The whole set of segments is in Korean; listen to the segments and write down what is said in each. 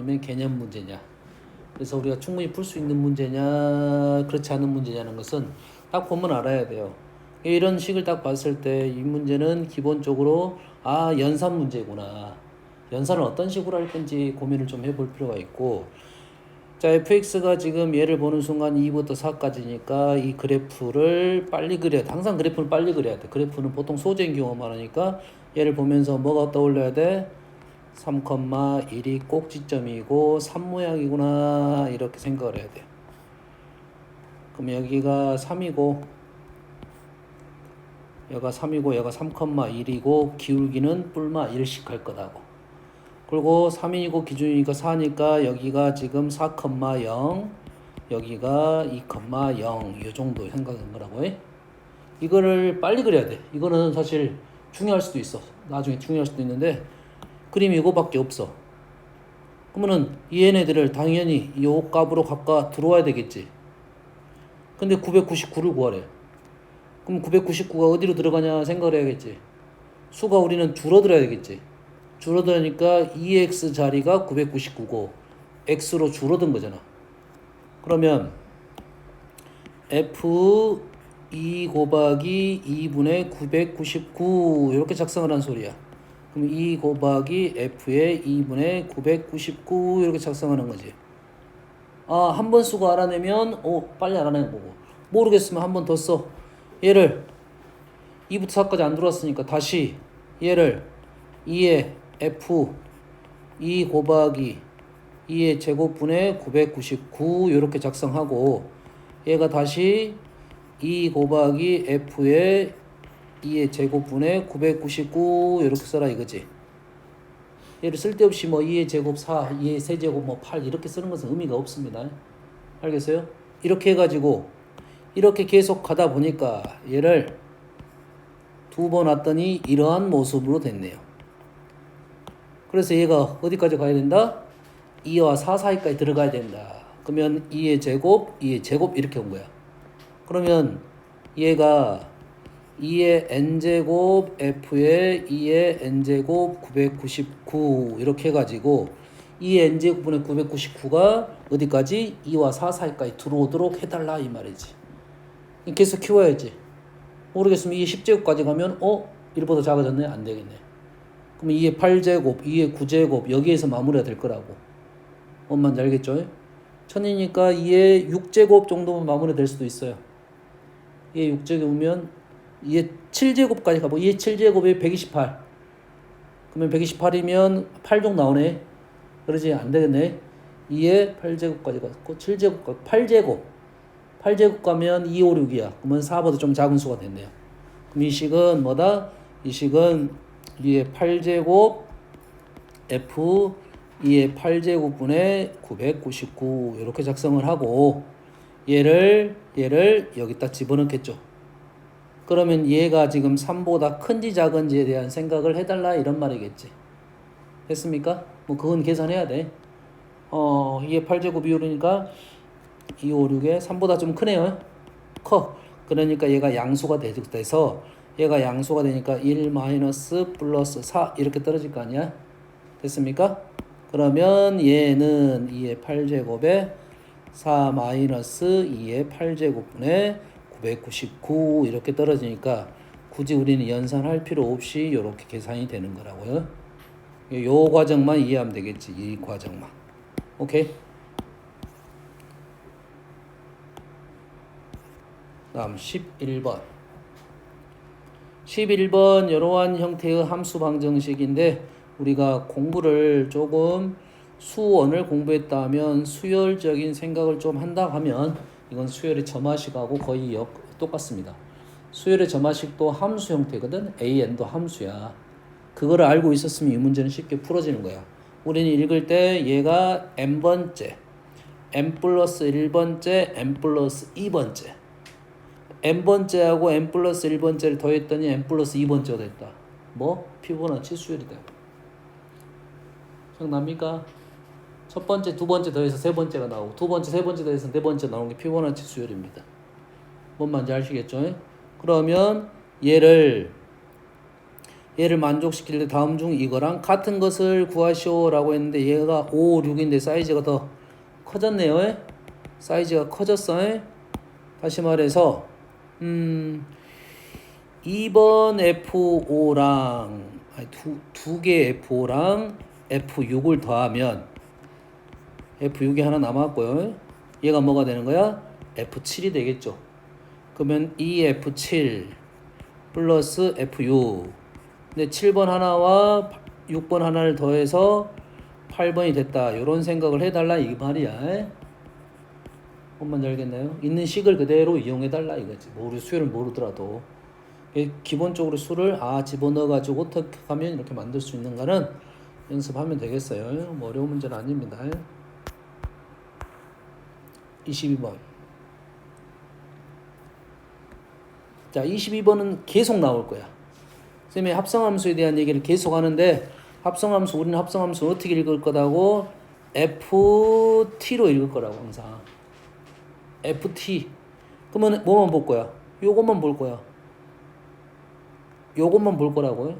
아니면 개념 문제냐. 그래서 우리가 충분히 풀 수 있는 문제냐 그렇지 않은 문제냐는 것은 딱 보면 알아야 돼요. 이런 식을 딱 봤을 때 이 문제는 기본적으로 연산 문제구나. 연산을 어떤 식으로 할 건지 고민을 좀 해볼 필요가 있고, 자, fx가 지금 얘를 보는 순간 2부터 4까지니까 이 그래프를 빨리 그려야 돼. 항상 그래프는 빨리 그려야 돼. 그래프는 보통 소재인 경우가 많으니까 얘를 보면서 뭐가 떠올려야 돼? 3,1이 꼭지점이고 3 모양이구나 이렇게 생각을 해야 돼. 그럼 여기가 3이고 얘가 3이고 얘가 3,1이고 기울기는 뿔마 1씩 할 거다고. 그리고 3이고 기준이니까 4니까 여기가 지금 4,0 여기가 2,0 이 정도 생각한 거라고 해. 이거를 빨리 그려야 돼. 이거는 사실 중요할 수도 있어. 나중에 중요할 수도 있는데 그림이 이거밖에 없어. 그러면은 얘네들을 당연히 이 값으로 갖다 들어와야 되겠지. 근데 999를 구하래. 그럼 999가 어디로 들어가냐 생각을 해야겠지. 수가 우리는 줄어들어야 되겠지. 줄어드니까 2x 자리가 999고 x로 줄어든 거잖아. 그러면 f 2 곱하기 2분의 999 이렇게 작성을 한 소리야. 그럼 2 곱하기 f의 2분의 999 이렇게 작성하는 거지. 한 번 쓰고 알아내면 빨리 알아내는 거고, 모르겠으면 한 번 더 써. 얘를 2부터 4까지 안 들어왔으니까 다시 얘를 2의 f 2 곱하기 2의 제곱분의 999 이렇게 작성하고, 얘가 다시 2 곱하기 f의 2의 제곱분의 999 이렇게 써라 이거지. 얘를 쓸데없이 2의 제곱 4, 2의 세제곱 8 이렇게 쓰는 것은 의미가 없습니다. 알겠어요? 이렇게 해가지고 이렇게 계속 가다 보니까 얘를 두 번 왔더니 이러한 모습으로 됐네요. 그래서 얘가 어디까지 가야 된다? 2와 4 사이까지 들어가야 된다. 그러면 2의 제곱, 2의 제곱 이렇게 온 거야. 그러면 얘가 2의 n제곱 f의 2의 n제곱 999 이렇게 해가지고 2의 n제곱분의 999가 어디까지? 2와 4 사이까지 들어오도록 해달라 이 말이지. 계속 키워야지. 모르겠으면 2의 10제곱까지 가면 1보다 작아졌네? 안 되겠네. 그럼 2의 8제곱, 2의 9제곱 여기에서 마무리가 될 거라고. 뭔 말인지 알겠죠? 1000이니까 2의 6제곱 정도면 마무리 될 수도 있어요. 2의 6제곱이면 2의 7제곱까지 가고 2의 7제곱이 128. 그러면 128이면 8 정도 나오네. 그러지 안 되겠네. 2의 8제곱까지 가고 7제곱, 8제곱. 8제곱 가면 2, 5, 6이야. 그러면 4보다 좀 작은 수가 됐네요. 그럼 이 식은 뭐다? 이 식은 2의 8제곱 f 2의 8제곱분의 999 이렇게 작성을 하고 얘를 여기다 집어넣겠죠. 그러면 얘가 지금 3보다 큰지 작은지에 대한 생각을 해달라 이런 말이겠지. 됐습니까? 그건 계산해야 돼. 2의 8제곱 이오르니까 2, 5, 6에 3보다 좀 크네요. 커. 그러니까 얘가 양수가 돼서 얘가 양수가 되니까 1 마이너스 플러스 4 이렇게 떨어질 거 아니야? 됐습니까? 그러면 얘는 2의 8제곱에 4 마이너스 2의 8제곱분의 999 이렇게 떨어지니까 굳이 우리는 연산할 필요 없이 이렇게 계산이 되는 거라고요. 요 과정만 이해하면 되겠지. 이 과정만. 오케이? 다음 11번. 11번 이러한 형태의 함수 방정식인데 우리가 공부를 조금 수원을 공부했다 하면 수열적인 생각을 좀 한다 하면 이건 수열의 점화식하고 거의 똑같습니다. 수열의 점화식도 함수 형태거든. AN도 함수야. 그거를 알고 있었으면 이 문제는 쉽게 풀어지는 거야. 우리는 읽을 때 얘가 n번째, n 플러스 1번째, n 플러스 2번째, n번째하고 n 플러스 1번째를 더했더니 n 플러스 2번째가 됐다. 피보나치 수열이다. 기억납니까? 첫 번째, 두 번째 더해서 세 번째가 나오고 두 번째, 세 번째 더해서 네 번째 나오는 게 피보나치 수열입니다. 뭔 말인지 아시겠죠? 그러면 얘를 얘를 만족시킬 때 다음 중 이거랑 같은 것을 구하시오라고 했는데 얘가 5, 6인데 사이즈가 더 커졌네요. 에? 사이즈가 커졌어. 에? 다시 말해서 2번 F5랑 두 개 F5랑 F6을 더하면 F6이 하나 남았고요. 얘가 뭐가 되는 거야? F7이 되겠죠. 그러면 이 F7 플러스 F6. 근데 7번 하나와 6번 하나를 더해서 8번이 됐다. 이런 생각을 해달라 이 말이야. 뭔 알겠나요? 있는 식을 그대로 이용해달라 이거지. 뭐 우리 수열을 모르더라도 기본적으로 수를 집어넣어가지고 어떻게 하면 이렇게 만들 수 있는가는 연습하면 되겠어요. 뭐 어려운 문제는 아닙니다. 22번. 자, 22번은 계속 나올 거야. 선생님이 합성함수에 대한 얘기를 계속 하는데 합성함수, 우리는 합성함수 어떻게 읽을 거라고? FT로 읽을 거라고 항상. FT. 그러면 뭐만 볼 거야? 요것만 볼 거야. 요것만 볼 거라고요.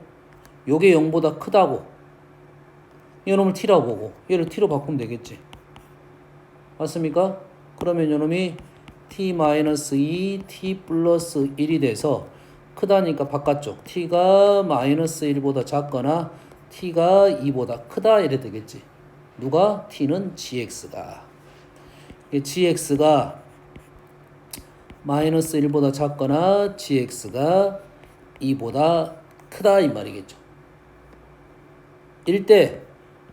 요게 0보다 크다고. 요놈을 T라고 보고 얘를 T로 바꾸면 되겠지. 맞습니까? 그러면 요놈이 T-2, T 플러스 1이 돼서 크다니까 바깥쪽 T가 마이너스 1보다 작거나 T가 2보다 크다 이래 되겠지. 누가? T는 GX가. GX가 마이너스 1보다 작거나 GX가 2보다 크다 이 말이겠죠. 일때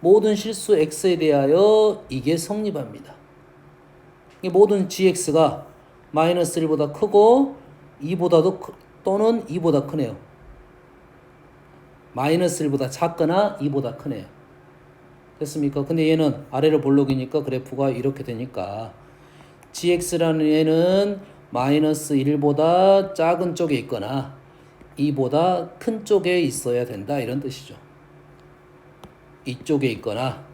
모든 실수 X에 대하여 이게 성립합니다. 모든 GX가 마이너스 1보다 크고 2보다도 또는 2보다 크네요. 마이너스 1보다 작거나 2보다 크네요. 됐습니까? 근데 얘는 아래로 볼록이니까 그래프가 이렇게 되니까 GX라는 얘는 마이너스 1보다 작은 쪽에 있거나 2보다 큰 쪽에 있어야 된다 이런 뜻이죠. 이쪽에 있거나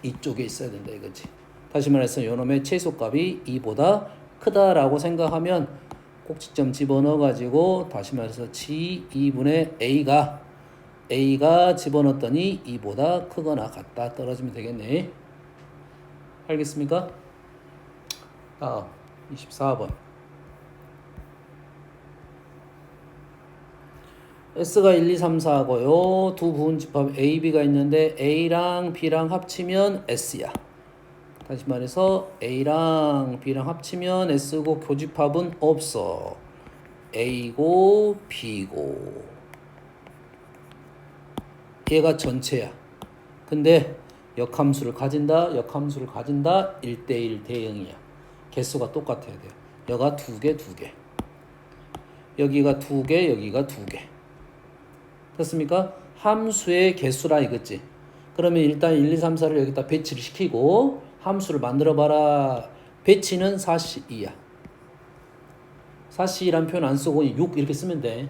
이쪽에 있어야 된다 이거지. 다시 말해서 요놈의 최소값이 2보다 크다라고 생각하면 꼭지점 집어넣어 가지고 다시 말해서 G2분의 A가 집어넣었더니 2보다 크거나 같다 떨어지면 되겠네. 알겠습니까? 다음 24번. S가 1, 2, 3, 4고요. 두 부분 집합 A, B가 있는데 A랑 B랑 합치면 S야. 다시 말해서 A랑 B랑 합치면 S고 교집합은 없어. A고 B고. 얘가 전체야. 근데 역함수를 가진다. 1대1 대응이야. 개수가 똑같아야 돼요. 여기가 2개. 여기가 2개, 여기가 2개. 됐습니까? 함수의 개수라 이거지. 그러면 일단 1, 2, 3, 4를 여기다 배치를 시키고 함수를 만들어봐라. 배치는 4C2야. 4C2라는 표현 안 쓰고 6 이렇게 쓰면 돼.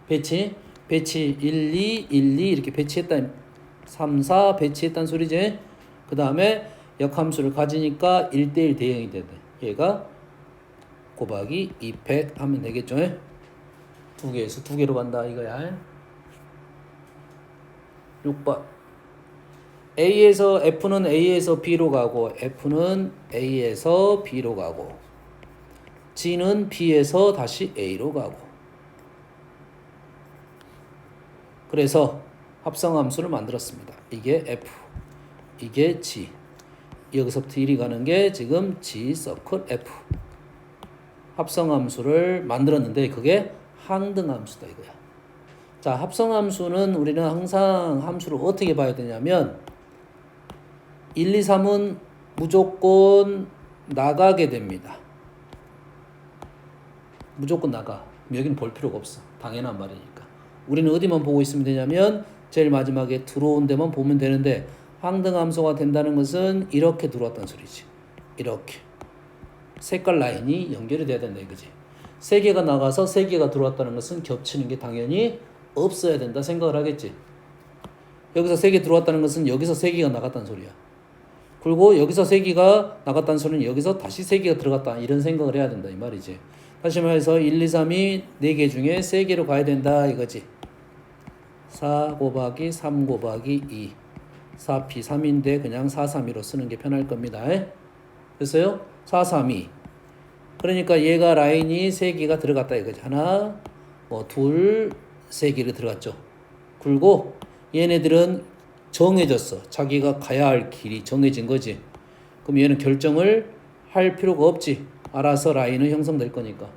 배치 1, 2, 1, 2 이렇게 배치했다. 3, 4 배치했다는 소리지. 그 다음에 역함수를 가지니까 1대1 대응이 되네. 얘가 곱하기 2팩 하면 되겠죠. 2개에서 2개로 간다 이거야. 6번. F는 A에서 B로 가고 F는 A에서 B로 가고 G는 B에서 다시 A로 가고 그래서 합성함수를 만들었습니다. 이게 F, 이게 G. 여기서부터 1이 가는 게 지금 G 서클 F. 합성함수를 만들었는데 그게 항등함수다 이거야. 자, 합성함수는 우리는 항상 함수를 어떻게 봐야 되냐면 1, 2, 3은 무조건 나가게 됩니다. 무조건 나가. 여기는 볼 필요가 없어. 당연한 말이니까. 우리는 어디만 보고 있으면 되냐면 제일 마지막에 들어온 데만 보면 되는데 항등함수가 된다는 것은 이렇게 들어왔다는 소리지. 이렇게. 색깔 라인이 연결이 돼야 된다 이거지. 3개가 나가서 3개가 들어왔다는 것은 겹치는 게 당연히 없어야 된다 생각을 하겠지. 여기서 3개 들어왔다는 것은 여기서 3개가 나갔다는 소리야. 그리고 여기서 3개가 나갔다는 소리는 여기서 다시 3개가 들어갔다 이런 생각을 해야 된다 이 말이지. 다시 말해서 1, 2, 3이 4개 중에 3개로 가야 된다 이거지. 4 곱하기 3 곱하기 2 4p 3인데 그냥 4, 3, 2로 쓰는 게 편할 겁니다. 됐어요? 4, 3, 2 그러니까 얘가 라인이 3개가 들어갔다 이거지. 하나, 뭐 둘, 3개가 들어갔죠. 그리고 얘네들은 정해졌어. 자기가 가야 할 길이 정해진 거지. 그럼 얘는 결정을 할 필요가 없지. 알아서 라인은 형성될 거니까.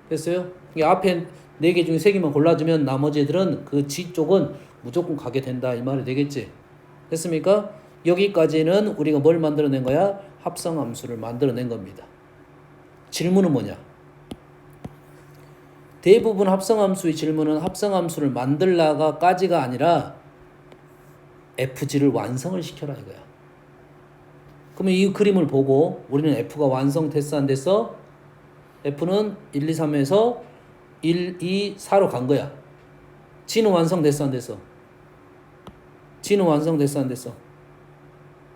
됐어요? 이 앞에 4개 중에 3개만 골라주면 나머지 애들은 그 G 쪽은 무조건 가게 된다. 이 말이 되겠지. 됐습니까? 여기까지는 우리가 뭘 만들어낸 거야? 합성함수를 만들어낸 겁니다. 질문은 뭐냐? 대부분 합성함수의 질문은 합성함수를 만들라가까지가 아니라 FG를 완성을 시켜라 이거야. 그러면 이 그림을 보고 우리는 F가 완성됐어 안 됐어? F는 1, 2, 3에서 1, 2, 4로 간 거야. G는 완성됐어 안 됐어? G는 완성됐어 안 됐어?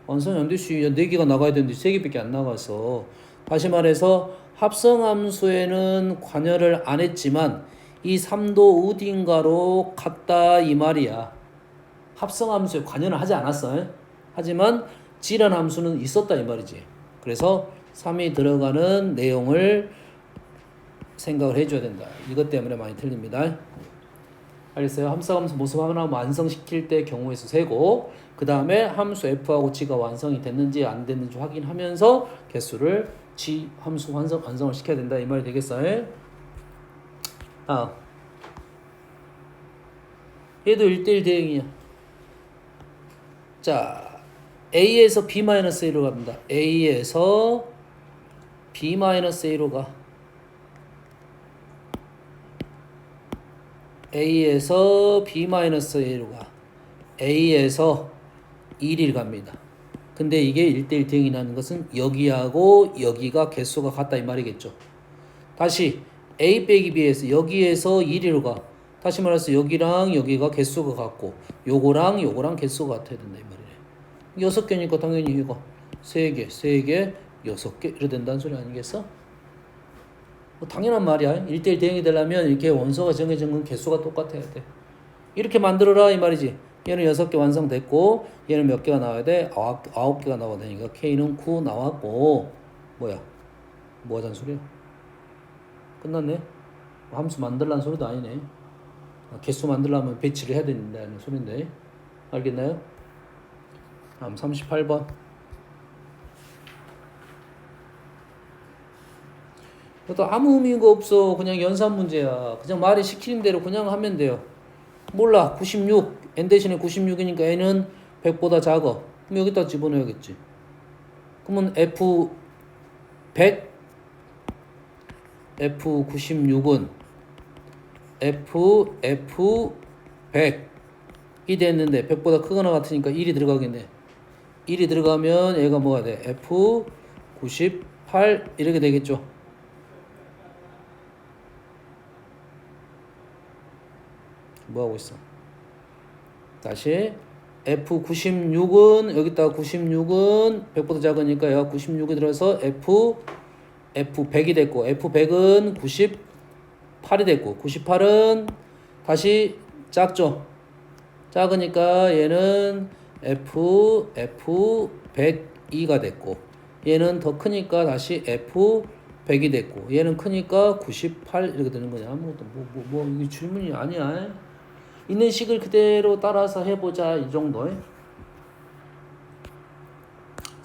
완성이 안 됐지. 4개가 나가야 되는데 3개밖에 안 나가서. 다시 말해서 합성함수에는 관여를 안 했지만 이 3도 어딘가로 갔다 이 말이야. 합성함수에 관여는 하지 않았어. 하지만 G라는 함수는 있었다 이 말이지. 그래서 3이 들어가는 내용을 생각을 해줘야 된다. 이것 때문에 많이 틀립니다. 알겠어요? 합성함수 모습 하나 완성시킬 때 경우의 수 세고 그 다음에 함수 F하고 G가 완성이 됐는지 안 됐는지 확인하면서 개수를 G 함수 완성을 시켜야 된다 이 말이 되겠어요? 얘도 1대1 대응이야. 자, A에서 B-A로 갑니다. A에서 B-A로 가. A에서 B-A로 가. A에서 1일 갑니다. 근데 이게 1대1 대응이라는 것은 여기하고 여기가 개수가 같다 이 말이겠죠. 다시 A 빼기 B에서 여기에서 1위로 가. 다시 말해서 여기랑 여기가 개수가 같고 요거랑 요거랑 개수가 같아야 된다 이 말이래. 6개니까 당연히 이거 3개, 3개, 6개 이래 된다는 소리 아니겠어? 뭐 당연한 말이야. 1대1 대응이 되려면 이렇게 원소가 정해진 건 개수가 똑같아야 돼. 이렇게 만들어라 이 말이지. 얘는 6개 완성됐고 얘는 몇 개가 나와야 돼? 9개가 나와야 되니까 K는 9 나왔고 뭐야? 뭐 하자는 소리야? 끝났네? 함수 만들라는 소리도 아니네. 개수 만들려면 배치를 해야 된다는 소리인데 알겠나요? 다음 38번 이것도 아무 의미가 없어. 그냥 연산 문제야. 그냥 말이 시키는 대로 그냥 하면 돼요. 몰라 96 n 대신에 96이니까 n은 100보다 작아. 그럼 여기다 집어넣어야겠지. 그러면 f 100 f96은 f100이 됐는데 100보다 크거나 같으니까 1이 들어가겠네. 1이 들어가면 얘가 뭐가 돼? f98 이렇게 되겠죠. 뭐하고 있어? 다시 F96은 여기다가 96은 100보다 작으니까 얘가 96이 들어서 F100이 됐고 F100은 98이 됐고 98은 다시 작죠? 작으니까 얘는 F102가 됐고 얘는 더 크니까 다시 F100이 됐고 얘는 크니까 98 이렇게 되는 거냐. 아무것도 이게 질문이 아니야. 있는 식을 그대로 따라서 해보자 이 정도.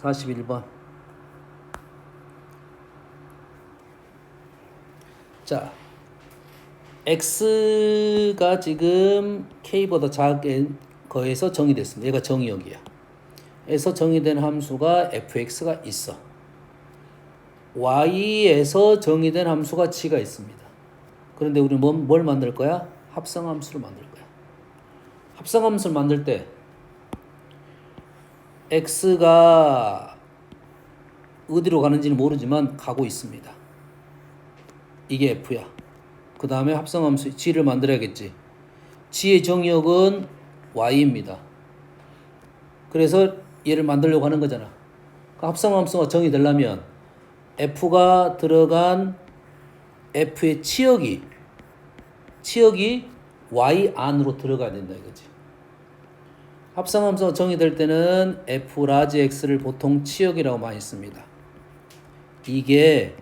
41번 자 x가 지금 k보다 작은 거에서 정의됐습니다. 얘가 정의역이야. 에서 정의된 함수가 fx가 있어. y에서 정의된 함수가 g가 있습니다. 그런데 우리 뭘 만들 거야? 합성함수를 만들 거야. 합성함수를 만들 때 x가 어디로 가는지는 모르지만 가고 있습니다. 이게 f야. 그 다음에 합성함수 g를 만들어야겠지. g의 정의역은 y입니다. 그래서 얘를 만들려고 하는 거잖아. 그 합성함수가 정의되려면 f가 들어간 f의 치역이 y 안으로 들어가야 된다 이거지. 합성함수가 정의될 때는 f 라지 x를 보통 치역이라고 많이 씁니다. 이게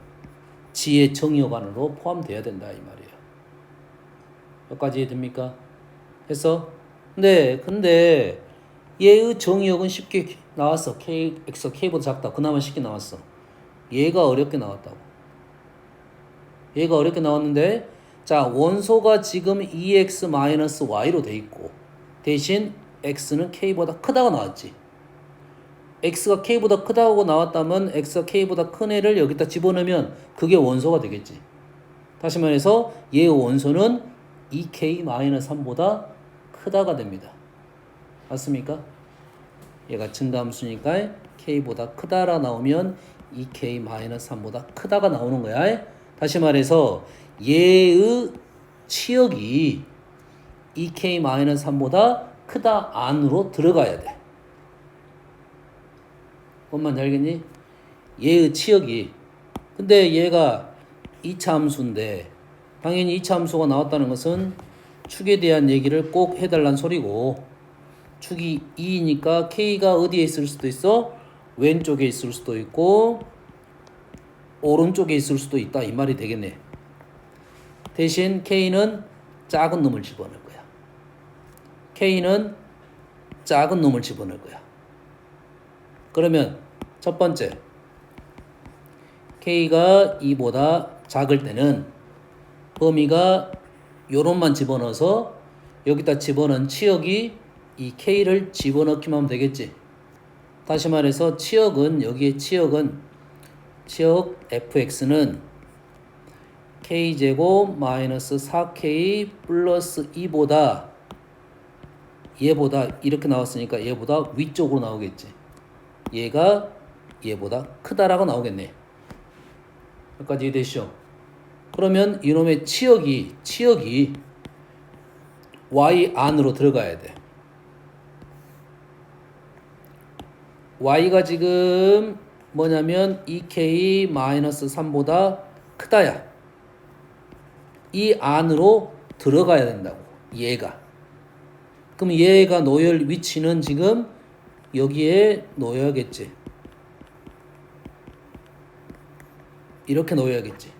지의 정의역 안으로 포함돼야 된다 이 말이에요. 여기까지 이해됩니까? 해서 근데 얘의 정의역은 쉽게 나왔어. k, x가 k보다 작다. 그나마 쉽게 나왔어. 얘가 어렵게 나왔다고. 얘가 어렵게 나왔는데 자 원소가 지금 2x-y로 돼 있고 대신 x는 k보다 크다고 나왔지. x가 k보다 크다고 나왔다면 x가 k보다 큰 애를 여기다 집어넣으면 그게 원소가 되겠지. 다시 말해서 얘의 원소는 2k-3보다 크다가 됩니다. 맞습니까? 얘가 증가함수니까 k보다 크다라 나오면 2k-3보다 크다가 나오는 거야. 다시 말해서 얘의 치역이 2k-3보다 크다 안으로 들어가야 돼. 뭔 말인지 알겠니? 얘의 치역이 근데 얘가 2차 함수인데 당연히 2차 함수가 나왔다는 것은 축에 대한 얘기를 꼭 해달란 소리고 축이 2니까 k가 어디에 있을 수도 있어? 왼쪽에 있을 수도 있고 오른쪽에 있을 수도 있다 이 말이 되겠네. 대신 k는 작은 놈을 집어넣을 거야. k는 작은 놈을 집어넣을 거야. 그러면 첫 번째 k가 2보다 작을 때는 범위가 요런만 집어넣어서 여기다 집어넣은 치역이 이 k를 집어넣기만 하면 되겠지. 다시 말해서 치역은 여기에 치역 fx는 k제곱 마이너스 4k 플러스 2보다 얘보다 이렇게 나왔으니까 얘보다 위쪽으로 나오겠지. 얘가 얘보다 크다라고 나오겠네. 여기까지 이해되시죠? 그러면 이놈의 치역이 y 안으로 들어가야 돼. y가 지금 뭐냐면 2k-3보다 크다야. 이 안으로 들어가야 된다고. 얘가. 그럼 얘가 놓일 위치는 지금 여기에 놓여야겠지. 이렇게 놓여야겠지.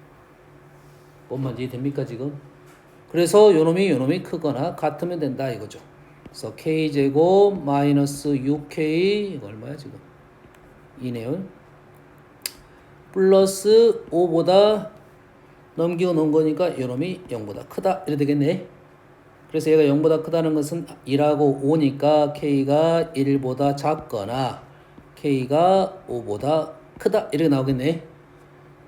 뭔 말인지 이해됩니까 지금? 그래서 요놈이 크거나 같으면 된다 이거죠. 그래서 k제곱 마이너스 6k 이거 얼마야 지금? 이네요. 플러스 5보다 넘기고 놓은 거니까 요놈이 0보다 크다 이래 되겠네. 그래서 얘가 0보다 크다는 것은 2하고 5니까 k가 1보다 작거나 k가 5보다 크다 이렇게 나오겠네.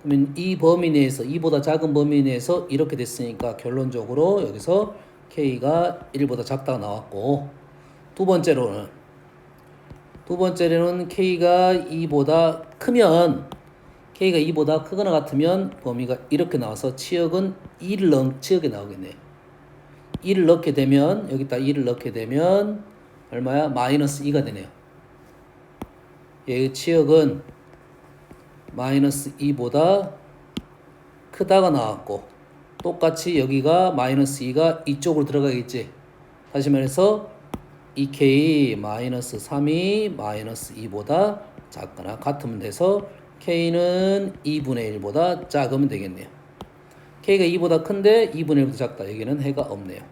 그러면 이 범위 내에서 2보다 작은 범위 내에서 이렇게 됐으니까 결론적으로 여기서 k가 1보다 작다가 나왔고 두 번째로는 k가 2보다 크면 k가 2보다 크거나 같으면 범위가 이렇게 나와서 치역은 2를 넣은 치역에 나오겠네. 2를 넣게 되면 여기다 2를 넣게 되면 얼마야? 마이너스 2가 되네요. 얘의 치역은 마이너스 2보다 크다가 나왔고 똑같이 여기가 마이너스 2가 이쪽으로 들어가겠지. 다시 말해서 2k 마이너스 3이 마이너스 2보다 작거나 같으면 돼서 k는 2분의 1보다 작으면 되겠네요. k가 2보다 큰데 2분의 1보다 작다. 여기는 해가 없네요.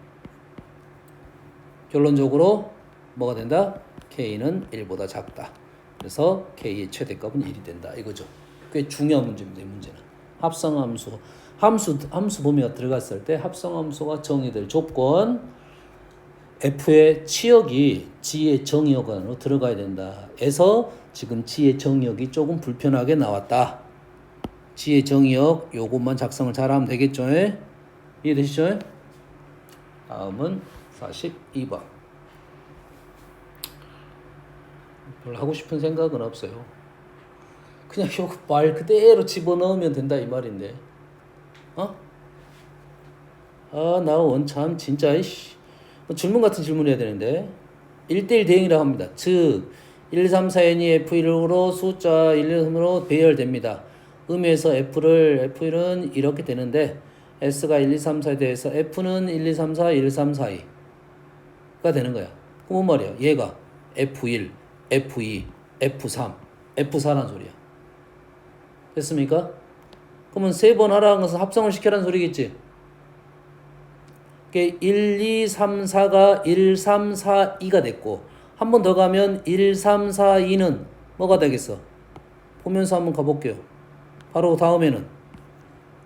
결론적으로 뭐가 된다? k는 1보다 작다. 그래서 k의 최대값은 1이 된다. 이거죠. 꽤 중요한 문제입니다. 이 문제는. 합성함수. 함수 범위가 들어갔을 때 합성함수가 정의될 조건 f의 치역이 g의 정의역 안으로 들어가야 된다. 에서 지금 g의 정의역이 조금 불편하게 나왔다. g의 정의역 요것만 작성을 잘하면 되겠죠. 이해되시죠? 다음은 42번. 별로 하고 싶은 생각은 없어요. 그냥 요 말 그대로 집어넣으면 된다 이 말인데. 나 원참 진짜 질문 같은 질문 해야 되는데 1대1 대응이라고 합니다. 즉 1, 3, 4n이 F1으로 숫자 1, 2, 3으로 배열됩니다. 의미에서 F1은 이렇게 되는데 S가 1, 2, 3, 4에 대해서 F는 1, 2, 3, 4, 1, 3, 4, 2가 되는 거야. 그럼 뭔 말이야? 얘가 F1, F2, F3, F4라는 소리야. 됐습니까? 그러면 세 번 하라는 것은 합성을 시켜라는 소리겠지. 1, 2, 3, 4가 1, 3, 4, 2가 됐고 한 번 더 가면 1, 3, 4, 2는 뭐가 되겠어? 보면서 한번 가볼게요. 바로 다음에는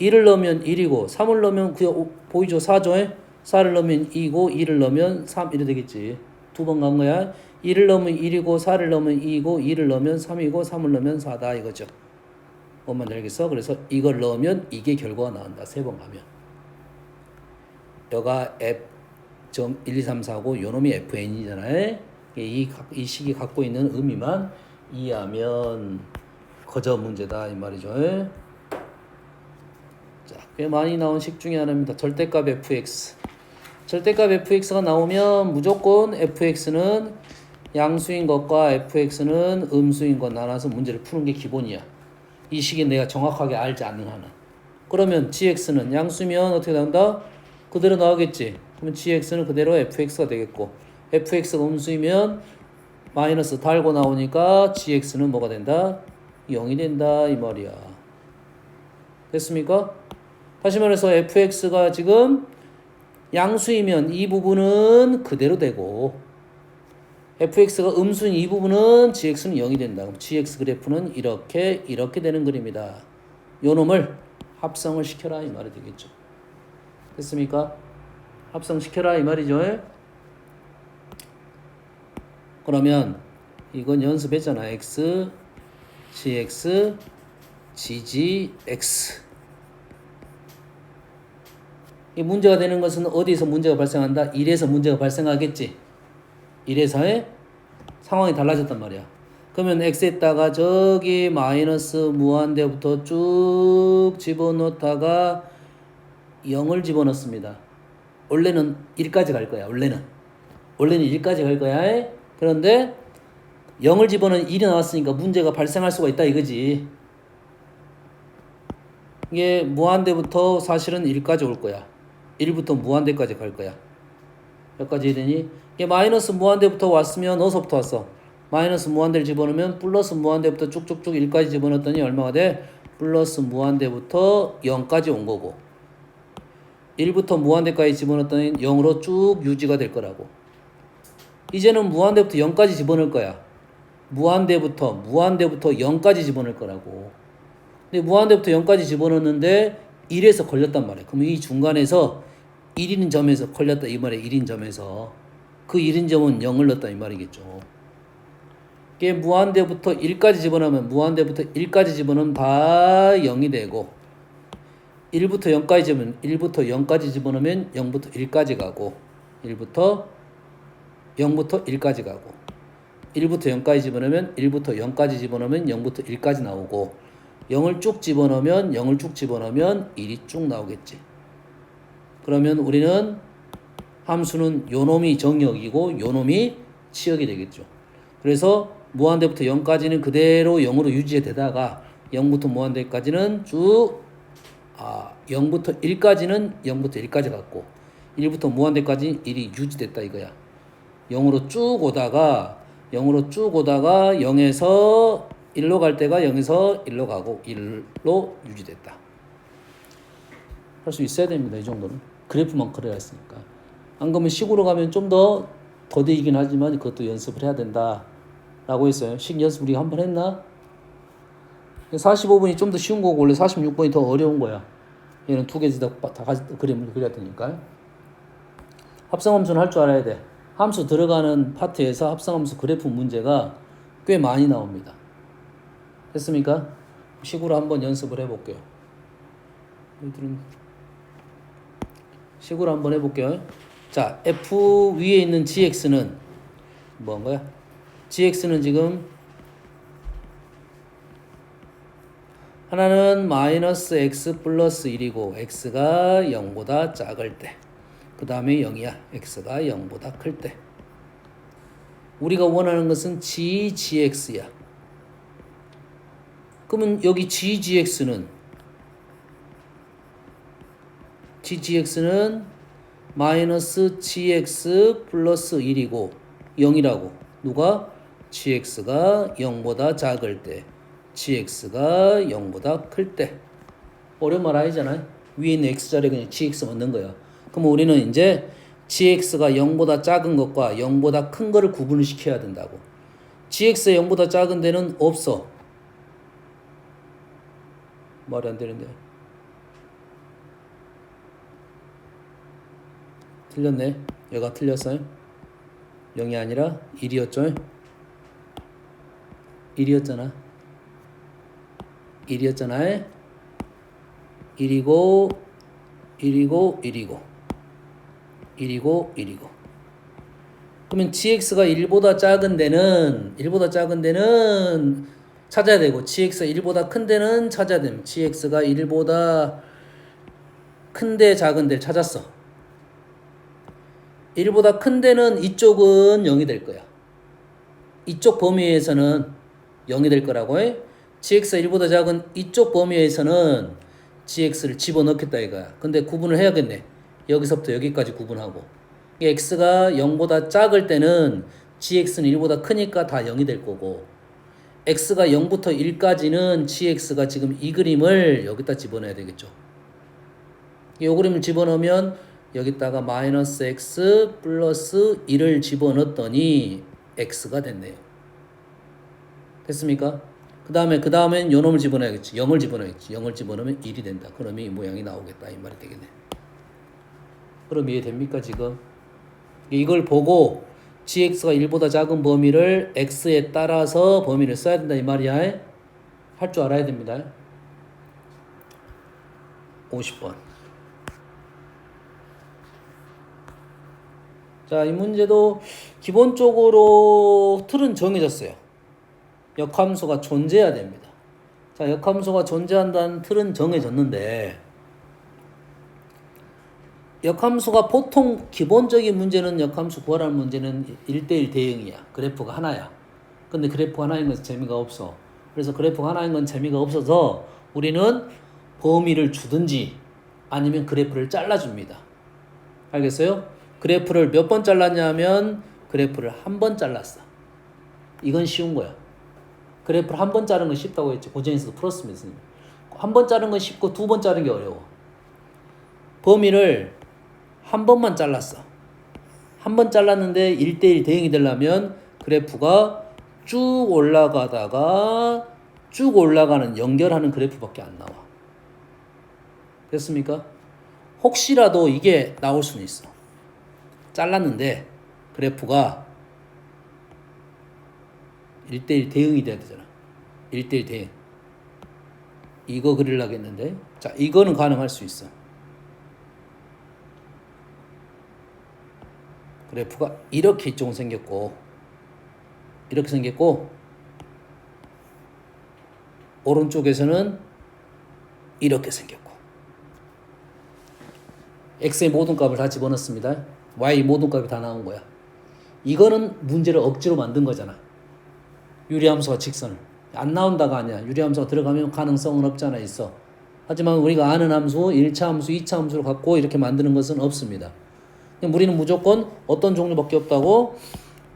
1을 넣으면 1이고 3을 넣으면 그냥 보이죠? 4죠? 4를 넣으면 2고 2를 넣으면 3 이래 되겠지. 두 번 간 거야. 1을 넣으면 1이고 4를 넣으면 2이고 2를 넣으면 3이고 3을 넣으면 4다 이거죠. 뭔만 알겠어? 그래서 이걸 넣으면 이게 결과가 나온다. 세 번 가면. 여가 F.1, 2, 3, 4고 요놈이 FN이잖아요. 이 식이 갖고 있는 의미만 이해하면 거저 문제다 이 말이죠. 자, 꽤 많이 나온 식 중에 하나입니다. 절대값 fx. 절대값 fx가 나오면 무조건 fx는 양수인 것과 fx는 음수인 것 나눠서 문제를 푸는 게 기본이야. 이 식이 내가 정확하게 알지 않는 한은. 그러면 gx는 양수면 어떻게 나온다? 그대로 나오겠지. 그러면 gx는 그대로 fx가 되겠고 fx가 음수이면 마이너스 달고 나오니까 gx는 뭐가 된다? 0이 된다 이 말이야. 됐습니까? 다시 말해서 fx가 지금 양수이면 이 부분은 그대로 되고 fx가 음수인 이 부분은 gx는 0이 된다. 그럼 gx 그래프는 이렇게 되는 그림이다. 요 놈을 합성을 시켜라 이 말이 되겠죠. 됐습니까? 합성시켜라 이 말이죠. 그러면 이건 연습했잖아. x, gx, gg, x. 이 문제가 되는 것은 어디서 문제가 발생한다? 1에서 문제가 발생하겠지. 1에서의 상황이 달라졌단 말이야. 그러면 x에다가 저기 마이너스 무한대부터 쭉 집어넣다가 0을 집어넣습니다. 원래는 1까지 갈 거야. 원래는 1까지 갈 거야. 그런데 0을 집어넣은 1이 나왔으니까 문제가 발생할 수가 있다 이거지. 이게 무한대부터 사실은 1까지 올 거야. 1부터 무한대까지 갈 거야. 몇 가지 되니? 이게 마이너스 무한대부터 왔으면 어디서부터 왔어? 마이너스 무한대를 집어넣으면 플러스 무한대부터 쭉쭉쭉 1까지 집어넣었더니 얼마가 돼? 플러스 무한대부터 0까지 온 거고 1부터 무한대까지 집어넣었더니 0으로 쭉 유지가 될 거라고. 이제는 무한대부터 0까지 집어넣을 거야. 무한대부터 0까지 집어넣을 거라고. 근데 무한대부터 0까지 집어넣었는데 1에서 걸렸단 말이야. 그럼 이 중간에서 1인 점에서 걸렸다 이 말이야. 1인 점에서. 그 1인 점은 0을 넣었다 이 말이겠죠. 이게 무한대부터 1까지 집어넣으면 무한대부터 1까지 집어넣으면 다 0이 되고 1부터 0까지 집어넣으면 0부터 1까지 가고 1부터 0부터 1까지 가고 1부터 0까지 집어넣으면 1부터 0까지 집어넣으면 0부터 1까지 나오고 0을 쭉 집어넣으면 1이 쭉 나오겠지. 그러면 우리는 함수는 요놈이 정역이고 요놈이 치역이 되겠죠. 그래서 무한대부터 0까지는 그대로 0으로 유지되다가 0부터 무한대까지는 쭉 0부터 1까지 갔고 1부터 무한대까지 1이 유지됐다 이거야. 0으로 쭉 오다가 0에서 1로 갈 때가 0에서 1로 가고 1로 유지됐다. 할 수 있어야 됩니다. 이 정도는. 그래프만 그려야 했으니까. 안 그러면 식으로 가면 좀 더 더디긴 하지만 그것도 연습을 해야 된다 라고 했어요. 식 연습 우리가 한번 했나? 45번이 좀 더 쉬운 거고 원래 46번이 더 어려운 거야. 얘는 두 개 다 그림을 그려야 되니까. 합성함수는 할 줄 알아야 돼. 함수 들어가는 파트에서 합성함수 그래프 문제가 꽤 많이 나옵니다. 됐습니까? 식으로 한번 연습을 해볼게요. 식으로 한번 해볼게요. 자, F 위에 있는 GX는 뭐한 거야? GX는 지금 하나는 마이너스 X 플러스 1이고 X가 0보다 작을 때 그 다음에 0이야. X가 0보다 클 때 우리가 원하는 것은 GGX야. 그러면 여기 GGX는 GGX는 마이너스 GX 플러스 1이고 0이라고. 누가? GX가 0보다 작을 때, GX가 0보다 클 때. 어려운 말 아니잖아요. 위에 있는 X자리에 그냥 GX만 넣은 거야. 그럼 우리는 이제 GX가 0보다 작은 것과 0보다 큰 거를 구분을 시켜야 된다고. GX가 0보다 작은 데는 없어. 말이 안 되는데. 틀렸네. 얘가 틀렸어요. 0이 아니라 1이었죠. 1이었잖아. 1이었잖아. 1이고 1이고 1이고 1이고 그러면 GX가 1보다 작은 데는 찾아야 되고, GX가 1보다 큰 데는 찾아야 됩니다. GX가 1보다 큰데 작은 데를 찾았어. 1보다 큰 데는 이쪽은 0이 될 거야. 이쪽 범위에서는 0이 될 거라고 해. GX가 1보다 작은 이쪽 범위에서는 GX를 집어넣겠다 이거야. 근데 구분을 해야겠네. 여기서부터 여기까지 구분하고. X가 0보다 작을 때는 GX는 1보다 크니까 다 0이 될 거고, X가 0부터 1까지는 GX가 지금 이 그림을 여기다 집어넣어야 되겠죠. 이 그림을 집어넣으면 여기다가 마이너스 X 플러스 1을 집어넣었더니 X가 됐네요. 됐습니까? 그 다음엔 요 놈을 집어넣어야겠지. 0을 집어넣어야겠지. 0을 집어넣으면 1이 된다. 그러면 이 모양이 나오겠다. 이 말이 되겠네. 그럼 이해됩니까 지금? 이걸 보고 GX가 1보다 작은 범위를 X에 따라서 범위를 써야 된다 이 말이야. 할 줄 알아야 됩니다. 50번. 자, 이 문제도 기본적으로 틀은 정해졌어요. 역함수가 존재해야 됩니다. 자, 역함수가 존재한다는 틀은 정해졌는데, 역함수가 보통 기본적인 문제는 역함수 구하라는 문제는 1대1 대응이야. 그래프가 하나야. 근데 그래프가 하나인 건 재미가 없어. 그래서 그래프가 하나인 건 재미가 없어서 우리는 범위를 주든지 아니면 그래프를 잘라줍니다. 알겠어요? 그래프를 몇 번 잘랐냐면 그래프를 한 번 잘랐어. 이건 쉬운 거야. 그래프를 한 번 자른 건 쉽다고 했지. 고전에서도 풀었습니다. 한 번 자른 건 쉽고 두 번 자른 게 어려워. 범위를 한 번만 잘랐어. 한 번 잘랐는데 1대1 대응이 되려면 그래프가 쭉 올라가다가 쭉 올라가는 연결하는 그래프밖에 안 나와. 됐습니까? 혹시라도 이게 나올 수는 있어. 잘랐는데 그래프가 1대1 대응이 돼야 되잖아. 1대1 대응. 이거 그리려고 했는데, 자, 이거는 가능할 수 있어. 그래프가 이렇게 이쪽은 생겼고, 이렇게 생겼고, 오른쪽에서는 이렇게 생겼고, x의 모든 값을 다 집어넣습니다. y 모든 값이 다 나온 거야. 이거는 문제를 억지로 만든 거잖아. 유리함수와 직선을. 안 나온다가 아니야. 유리함수가 들어가면 가능성은 없잖아, 있어. 하지만 우리가 아는 함수, 1차 함수, 2차 함수를 갖고 이렇게 만드는 것은 없습니다. 우리는 무조건 어떤 종류밖에 없다고?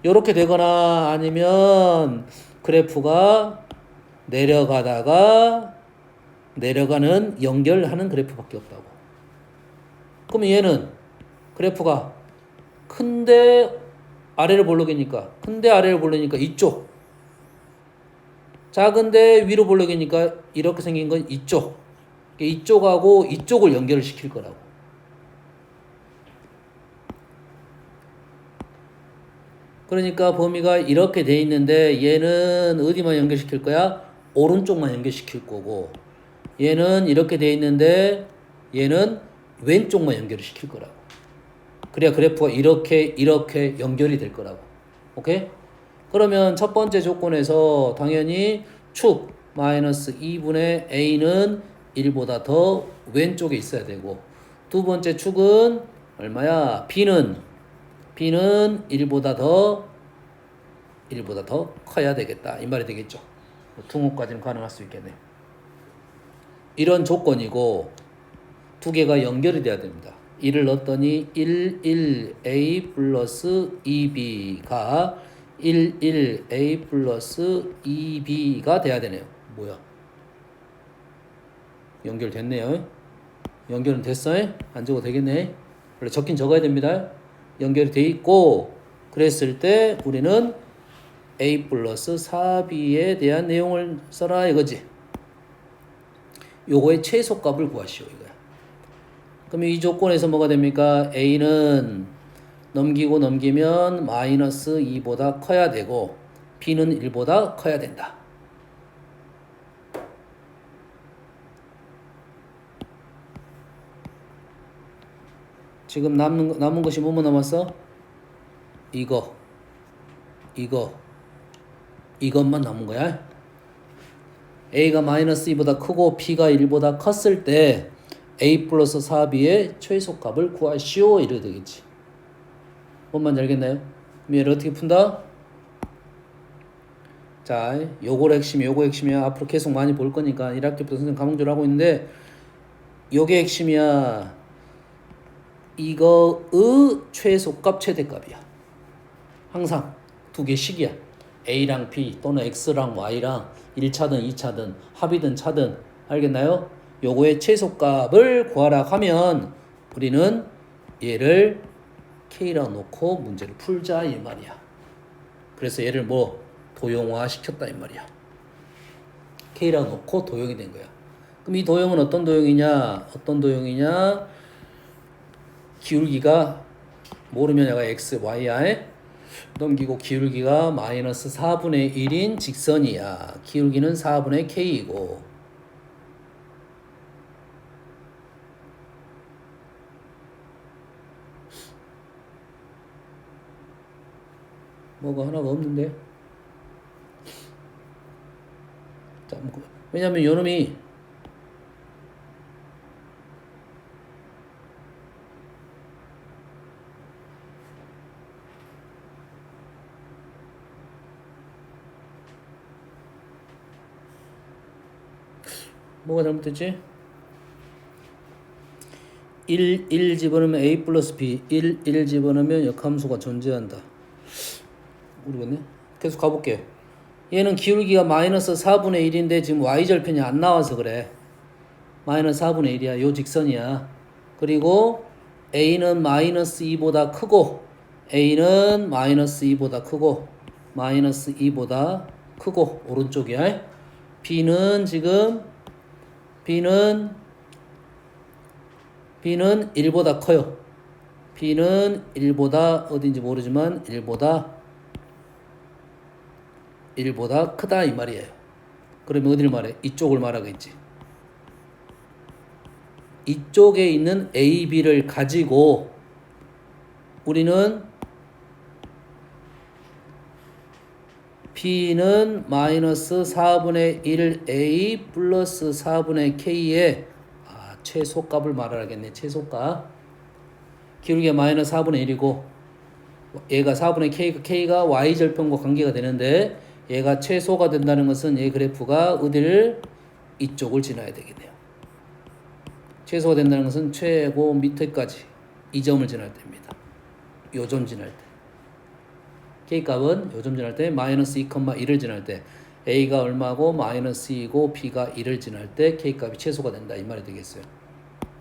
이렇게 되거나 아니면 그래프가 내려가다가 내려가는 연결하는 그래프밖에 없다고. 그럼 얘는 그래프가 큰데 아래를 볼록이니까, 큰데 아래를 볼록이니까 이쪽, 작은데 위로 볼록이니까 이렇게 생긴 건 이쪽. 이쪽하고 이쪽을 연결을 시킬 거라고. 그러니까 범위가 이렇게 돼 있는데 얘는 어디만 연결시킬 거야? 오른쪽만 연결시킬 거고, 얘는 이렇게 돼 있는데 얘는 왼쪽만 연결을 시킬 거라고. 그래야 그래프가 이렇게 연결이 될 거라고. 오케이? 그러면 첫 번째 조건에서 당연히 축 마이너스 2분의 a는 1보다 더 왼쪽에 있어야 되고, 두 번째 축은 얼마야? b는 1보다 더 커야 되겠다. 이 말이 되겠죠. 등호까지는 가능할 수 있겠네. 이런 조건이고, 두 개가 연결이 돼야 됩니다. 1을 넣었더니 11a 플러스 2b가 11a 플러스 2b가 돼야 되네요. 뭐야? 연결됐네요. 연결은 됐어요? 안 적어도 되겠네. 원래 적긴 적어야 됩니다. 연결이 돼 있고 그랬을 때 우리는 a 플러스 4b에 대한 내용을 써라 이거지. 요거의 최소값을 구하시오 이거야. 그럼 이 조건에서 뭐가 됩니까? a는 넘기면 마이너스 2보다 커야 되고 b는 1보다 커야 된다. 지금 남은 것이 뭐뭐 남았어? 이것만 남은 거야. a가 마이너스 2보다 크고 b가 1보다 컸을 때 a 플러스 4b의 최소값을 구하시오 이래야 되겠지. 뭔 말인지 알겠나요? 그럼 얘를 어떻게 푼다? 자, 요거 핵심이야. 앞으로 계속 많이 볼 거니까 1학기부터 선생님 가몽줄 하고 있는데 요게 핵심이야. 이거의 최소값 최대값이야. 항상 두 개씩이야. a랑 b 또는 x랑 y랑 1차든 2차든 합이든 차든 알겠나요? 요거의 최소값을 구하라 하면 우리는 얘를 k라 놓고 문제를 풀자 이 말이야. 그래서 얘를 뭐 도형화 시켰다 이 말이야. k라 놓고 도형이 된 거야. 그럼 이 도형은 어떤 도형이냐? 기울기가 모르면 얘가 x, y야. 넘기고 기울기가 마이너스 4분의 1인 직선이야. 기울기는 4분의 k이고 뭐가 하나가 없는데? 자, 왜냐면 요놈이 뭐가 잘못됐지? 1 집어넣으면 a 플러스 b 1 집어넣으면 역함수가 존재한다. 모르겠네. 계속 가볼게요. 얘는 기울기가 마이너스 4분의 1인데 지금 y절편이 안 나와서 그래. 마이너스 4분의 1이야. 요 직선이야. 그리고 a는 마이너스 2보다 크고 a는 마이너스 2보다 크고 마이너스 2보다 크고 오른쪽이야. b는 지금 b는 1보다 커요. b는 1보다 어딘지 모르지만 1보다 크다 이 말이에요. 그러면 어디를 말해? 이쪽을 말하겠지. 이쪽에 있는 a, b를 가지고 우리는 b는 마이너스 4분의 1 a 플러스 4분의 k의 최소값을 말하겠네. 최소값. 기울기가 마이너스 4분의 1이고 얘가 4분의 k가 y절편과 관계가 되는데 얘가 최소가 된다는 것은 얘 그래프가 어디를 이쪽을 지나야 되겠네요. 최소가 된다는 것은 최고 밑에까지 이 점을 지날 때입니다. 요 점 지날 때. k값은 요 점 지날 때 마이너스 2,1을 지날 때 a가 얼마고 마이너스 2고 b가 1을 지날 때 k값이 최소가 된다 이 말이 되겠어요.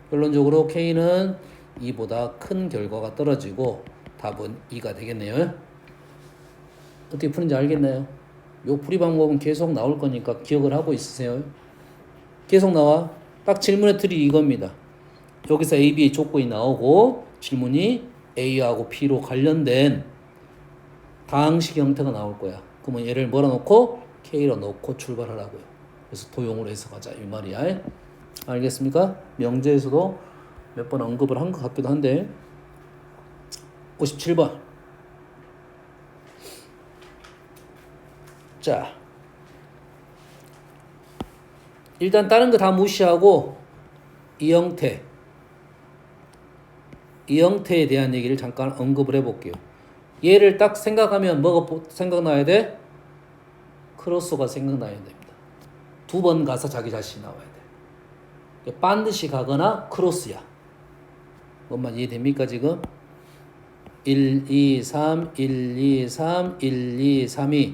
결론적으로 k는 2보다 큰 결과가 떨어지고 답은 2가 되겠네요. 어떻게 푸는지 알겠나요? 요 풀이 방법은 계속 나올 거니까 기억을 하고 있으세요. 계속 나와. 딱 질문의 틀이 이겁니다. 여기서 A, B의 조건이 나오고 질문이 A하고 B로 관련된 다항식 형태가 나올 거야. 그러면 얘를 뭐라 놓고? K로 놓고 출발하라고요. 그래서 도형으로 해석하자 이 말이야. 알겠습니까? 명제에서도 몇 번 언급을 한 것 같기도 한데 57번 자 일단 다른 거 다 무시하고 이 형태에 대한 얘기를 잠깐 언급을 해볼게요. 얘를 딱 생각하면 뭐가 생각나야 돼? 크로스가 생각나야 됩니다. 두 번 가서 자기 자신이 나와야 돼. 반드시 가거나 크로스야. 뭔만 이해됩니까 지금? 1, 2, 3, 1, 2, 3, 1, 2, 3이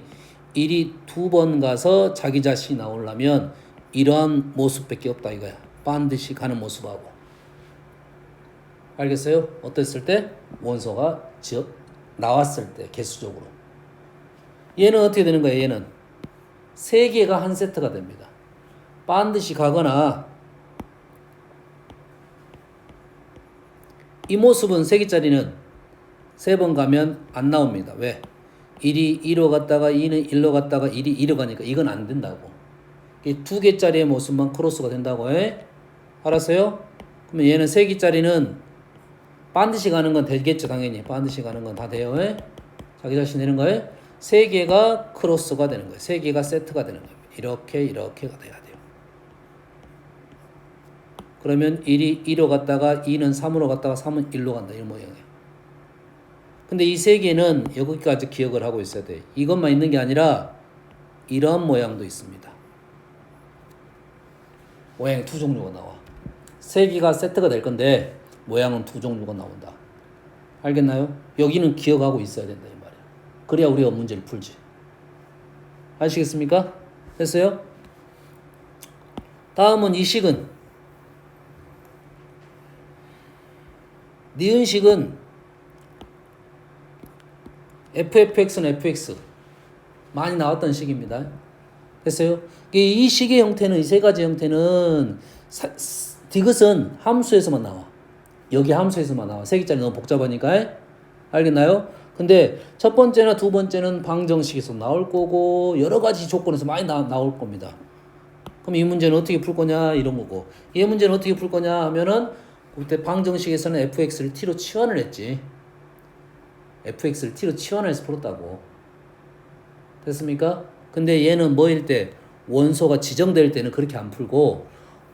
1이 두 번 가서 자기 자신이 나오려면 이러한 모습밖에 없다 이거야. 반드시 가는 모습하고. 알겠어요? 어땠을 때? 원소가 나왔을 때 개수적으로. 얘는 어떻게 되는 거예요? 얘는 세 개가 한 세트가 됩니다. 반드시 가거나 이 모습은 세 개짜리는 세 번 가면 안 나옵니다. 왜? 1이 2로 갔다가 2는 1로 갔다가 1이 2로 가니까 이건 안 된다고. 두 개짜리의 모습만 크로스가 된다고 해. 알았어요? 그러면 얘는 세 개짜리는 반드시 가는 건 되겠죠. 당연히 반드시 가는 건 다 돼요. 해? 자기 자신 되는 거에 세 개가 크로스가 되는 거예요. 세 개가 세트가 되는 거예요. 이렇게가 돼야 돼요. 그러면 1이 2로 갔다가 2는 3으로 갔다가 3은 1로 간다. 이런 모양이에요. 근데 이 세 개는 여기까지 기억을 하고 있어야 돼. 이것만 있는 게 아니라 이런 모양도 있습니다. 모양이 두 종류가 나와. 세 개가 세트가 될 건데 모양은 두 종류가 나온다. 알겠나요? 여기는 기억하고 있어야 된다 이 말이야. 그래야 우리가 문제를 풀지. 아시겠습니까? 됐어요? 다음은 이 식은 니은식은 FFX는 FX 많이 나왔던 식입니다. 됐어요? 이 식의 형태는 이 세 가지 형태는 디귿은 함수에서만 나와. 여기 함수에서만 나와. 세 개짜리 너무 복잡하니까. 알겠나요? 근데 첫 번째나 두 번째는 방정식에서 나올 거고 여러 가지 조건에서 많이 나올 겁니다. 그럼 이 문제는 어떻게 풀 거냐 이런 거고 이 문제는 어떻게 풀 거냐 하면은 그때 방정식에서는 fx를 t로 치환을 했지. fx를 t로 치환해서 풀었다고. 됐습니까? 근데 얘는 뭐일 때 원소가 지정될 때는 그렇게 안 풀고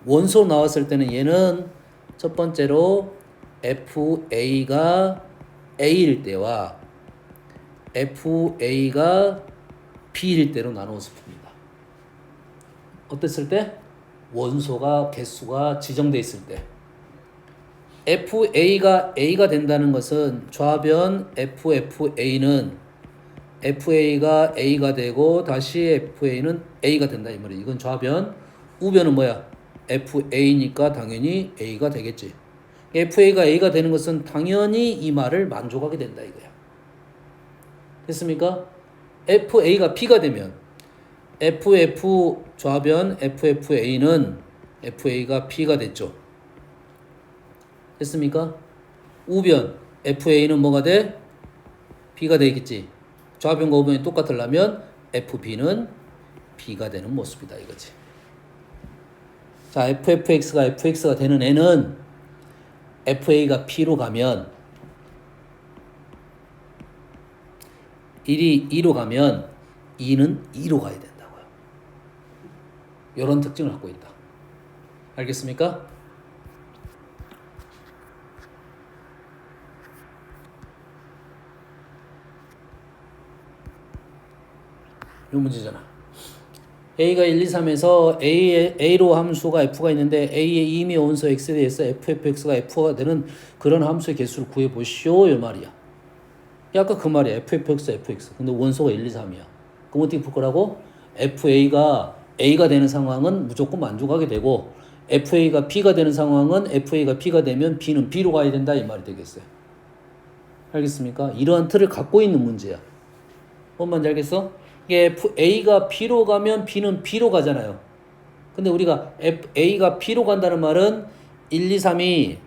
원소 나왔을 때는 얘는 첫 번째로 fa가 a일 때와 fa가 b일 때로 나누어서 풉니다. 어땠을 때? 원소가 개수가 지정돼 있을 때. fa가 a가 된다는 것은 좌변 ffa는 fa가 a가 되고 다시 fa는 a가 된다 이 말이에요. 이건 좌변. 우변은 뭐야? fa니까 당연히 a가 되겠지. fa가 a가 되는 것은 당연히 이 말을 만족하게 된다 이거야. 됐습니까? fa가 b가 되면 ff 좌변 ffa는 fa가 b가 됐죠. 됐습니까? 우변 fa는 뭐가 돼? b가 되겠지. 좌변과 우변이 똑같으려면 fb는 b가 되는 모습이다 이거지. 자, ffx가 fx가 되는 애는 fa가 p로 가면 1이 2로 가면 2는 2로 가야 된다고요. 이런 특징을 갖고 있다. 알겠습니까? 이 문제잖아. A가 1, 2, 3에서 A로 함수가 F가 있는데 A의 임의 원소 X에 대해서 FFX가 F가 되는 그런 함수의 개수를 구해보시오. 이 말이야. 아까 그 말이야. FFX, FX. 근데 원소가 1, 2, 3이야. 그럼 어떻게 풀 거라고? FA가 A가 되는 상황은 무조건 만족하게 되고 FA가 B가 되는 상황은 FA가 B가 되면 B는 B로 가야 된다. 이 말이 되겠어요. 알겠습니까? 이러한 틀을 갖고 있는 문제야. 뭔 말인지 알겠어? 이게 A가 B로 가면 B는 B로 가잖아요. 근데 우리가 A가 B로 간다는 말은 1, 2, 3이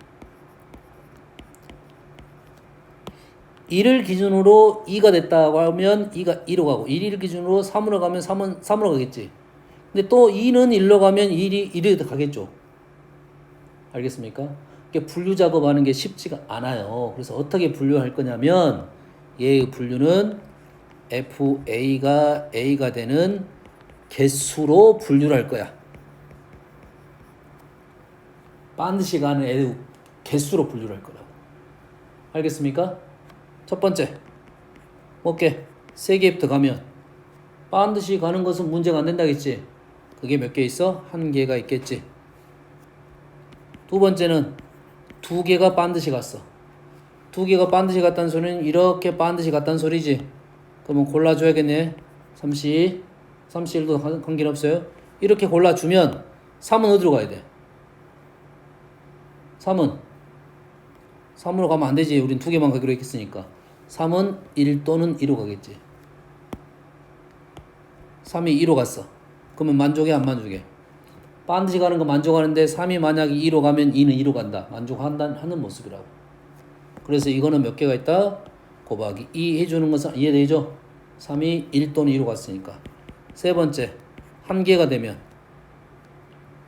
1을 기준으로 2가 됐다고 하면 2가 2로 가고 1을 기준으로 3으로 가면 3은 3으로 가겠지. 근데 또 2는 1로 가면 1이 1로 가겠죠. 알겠습니까? 이게 분류 작업하는 게 쉽지가 않아요. 그래서 어떻게 분류할 거냐면 얘의 분류는 FA가 A가 되는 개수로 분류를 할 거야. 반드시 가는 애 개수로 분류를 할 거라고. 알겠습니까? 첫 번째, 뭐게? 세 개부터 가면 반드시 가는 것은 문제가 안 된다겠지. 그게 몇 개 있어? 한 개가 있겠지. 두 번째는 두 개가 반드시 갔어. 두 개가 반드시 갔다는 소리는 이렇게 반드시 갔다는 소리지. 그러면 골라줘야겠네. 31도 관계는 없어요. 이렇게 골라주면 3은 어디로 가야 돼? 3으로 가면 안 되지. 우린 두 개만 가기로 했으니까. 3은 1 또는 2로 가겠지. 3이 2로 갔어. 그러면 만족해 안 만족해? 반드시 가는 거 만족하는데 3이 만약에 2로 가면 2는 2로 간다. 만족하는 모습이라고. 그래서 이거는 몇 개가 있다? 곱하기 2 해주는 것은 이해되죠? 3이 1 또는 2로 갔으니까. 세 번째, 한 개가 되면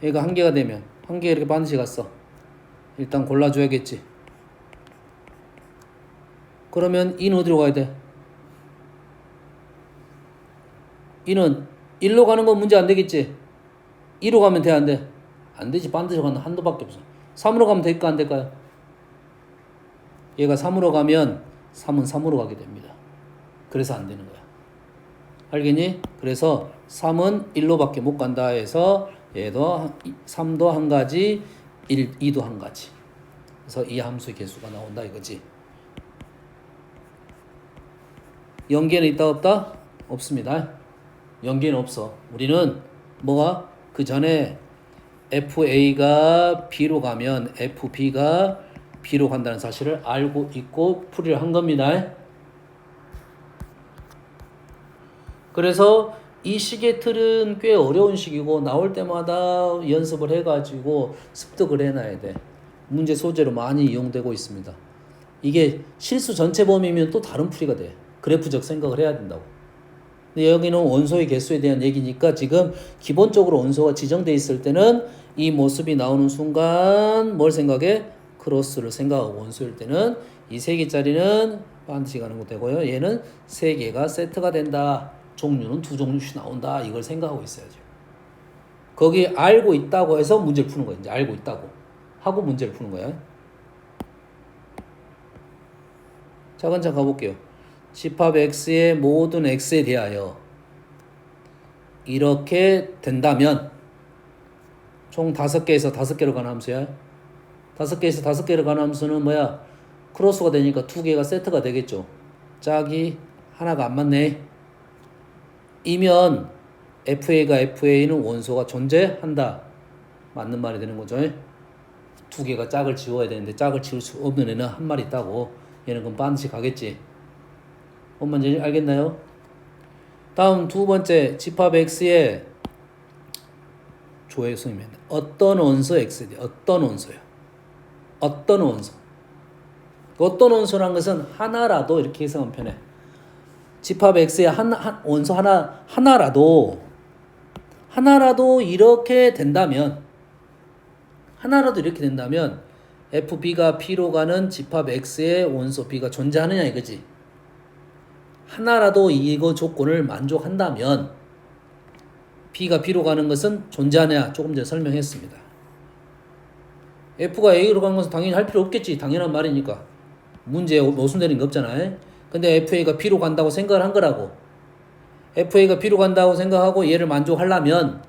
얘가 한 개가 되면 한 개 이렇게 반드시 갔어. 일단 골라줘야겠지. 그러면 2는 어디로 가야 돼? 2는 1로 가는 건 문제 안 되겠지? 2로 가면 돼, 안 돼? 안 되지. 반드시 가는 한도밖에 없어. 3으로 가면 될까, 안 될까요? 얘가 3으로 가면 3은 3으로 가게 됩니다. 그래서 안 되는 거야. 알겠니? 그래서 3은 1로밖에 못 간다 해서 얘도 3도 한 가지, 2도 한 가지. 그래서 이 함수의 개수가 나온다 이거지. 연계는 있다 없다? 없습니다. 연계는 없어. 우리는 뭐가? 그 전에 FA가 B로 가면 FB가 B로 간다는 사실을 알고 있고 풀이를 한 겁니다. 그래서 이 식의 틀은 꽤 어려운 식이고 나올 때마다 연습을 해가지고 습득을 해놔야 돼. 문제 소재로 많이 이용되고 있습니다. 이게 실수 전체 범위면 또 다른 풀이가 돼. 그래프적 생각을 해야 된다고. 근데 여기는 원소의 개수에 대한 얘기니까 지금 기본적으로 원소가 지정돼 있을 때는 이 모습이 나오는 순간 뭘 생각해? 크로스를 생각하고 원소일 때는 이 세 개짜리는 반드시 가는 거 되고요. 얘는 세 개가 세트가 된다. 종류는 두 종류씩 나온다. 이걸 생각하고 있어야죠. 거기 알고 있다고 해서 문제를 푸는 거예요. 이제 알고 있다고 하고 문제를 푸는 거야. 차근차근 가볼게요. 집합 x의 모든 x에 대하여 이렇게 된다면 총 5개에서 5개로 가는 함수야. 5개에서 5개로 가는 함수는 뭐야? 크로스가 되니까 2개가 세트가 되겠죠. 짝이 하나가 안 맞네. 이면 FA가 FA는 원소가 존재한다. 맞는 말이 되는 거죠. 2개가 짝을 지워야 되는데 짝을 지울 수 없는 애는 한 마리 있다고. 얘는 그럼 반드시 가겠지. 뭔 말인지 알겠나요? 다음 두 번째 집합 X의 조회수이면 어떤 원소 X에 대해 어떤 원소요? 어떤 원소? 어떤 원소란 것은 하나라도 이렇게 해석하면 편해. 집합 X의 원소 하나라도 이렇게 된다면 FB가 P로 가는 집합 X의 원소 B가 존재하느냐 이거지. 하나라도 이거 조건을 만족한다면 B가 B로 가는 것은 존재하느냐 조금 전에 설명했습니다. F가 A로 가는 것은 당연히 할 필요 없겠지. 당연한 말이니까. 문제에 모순되는 게 없잖아요. 근데 FA가 B로 간다고 생각을 한 거라고. FA가 B로 간다고 생각하고 얘를 만족하려면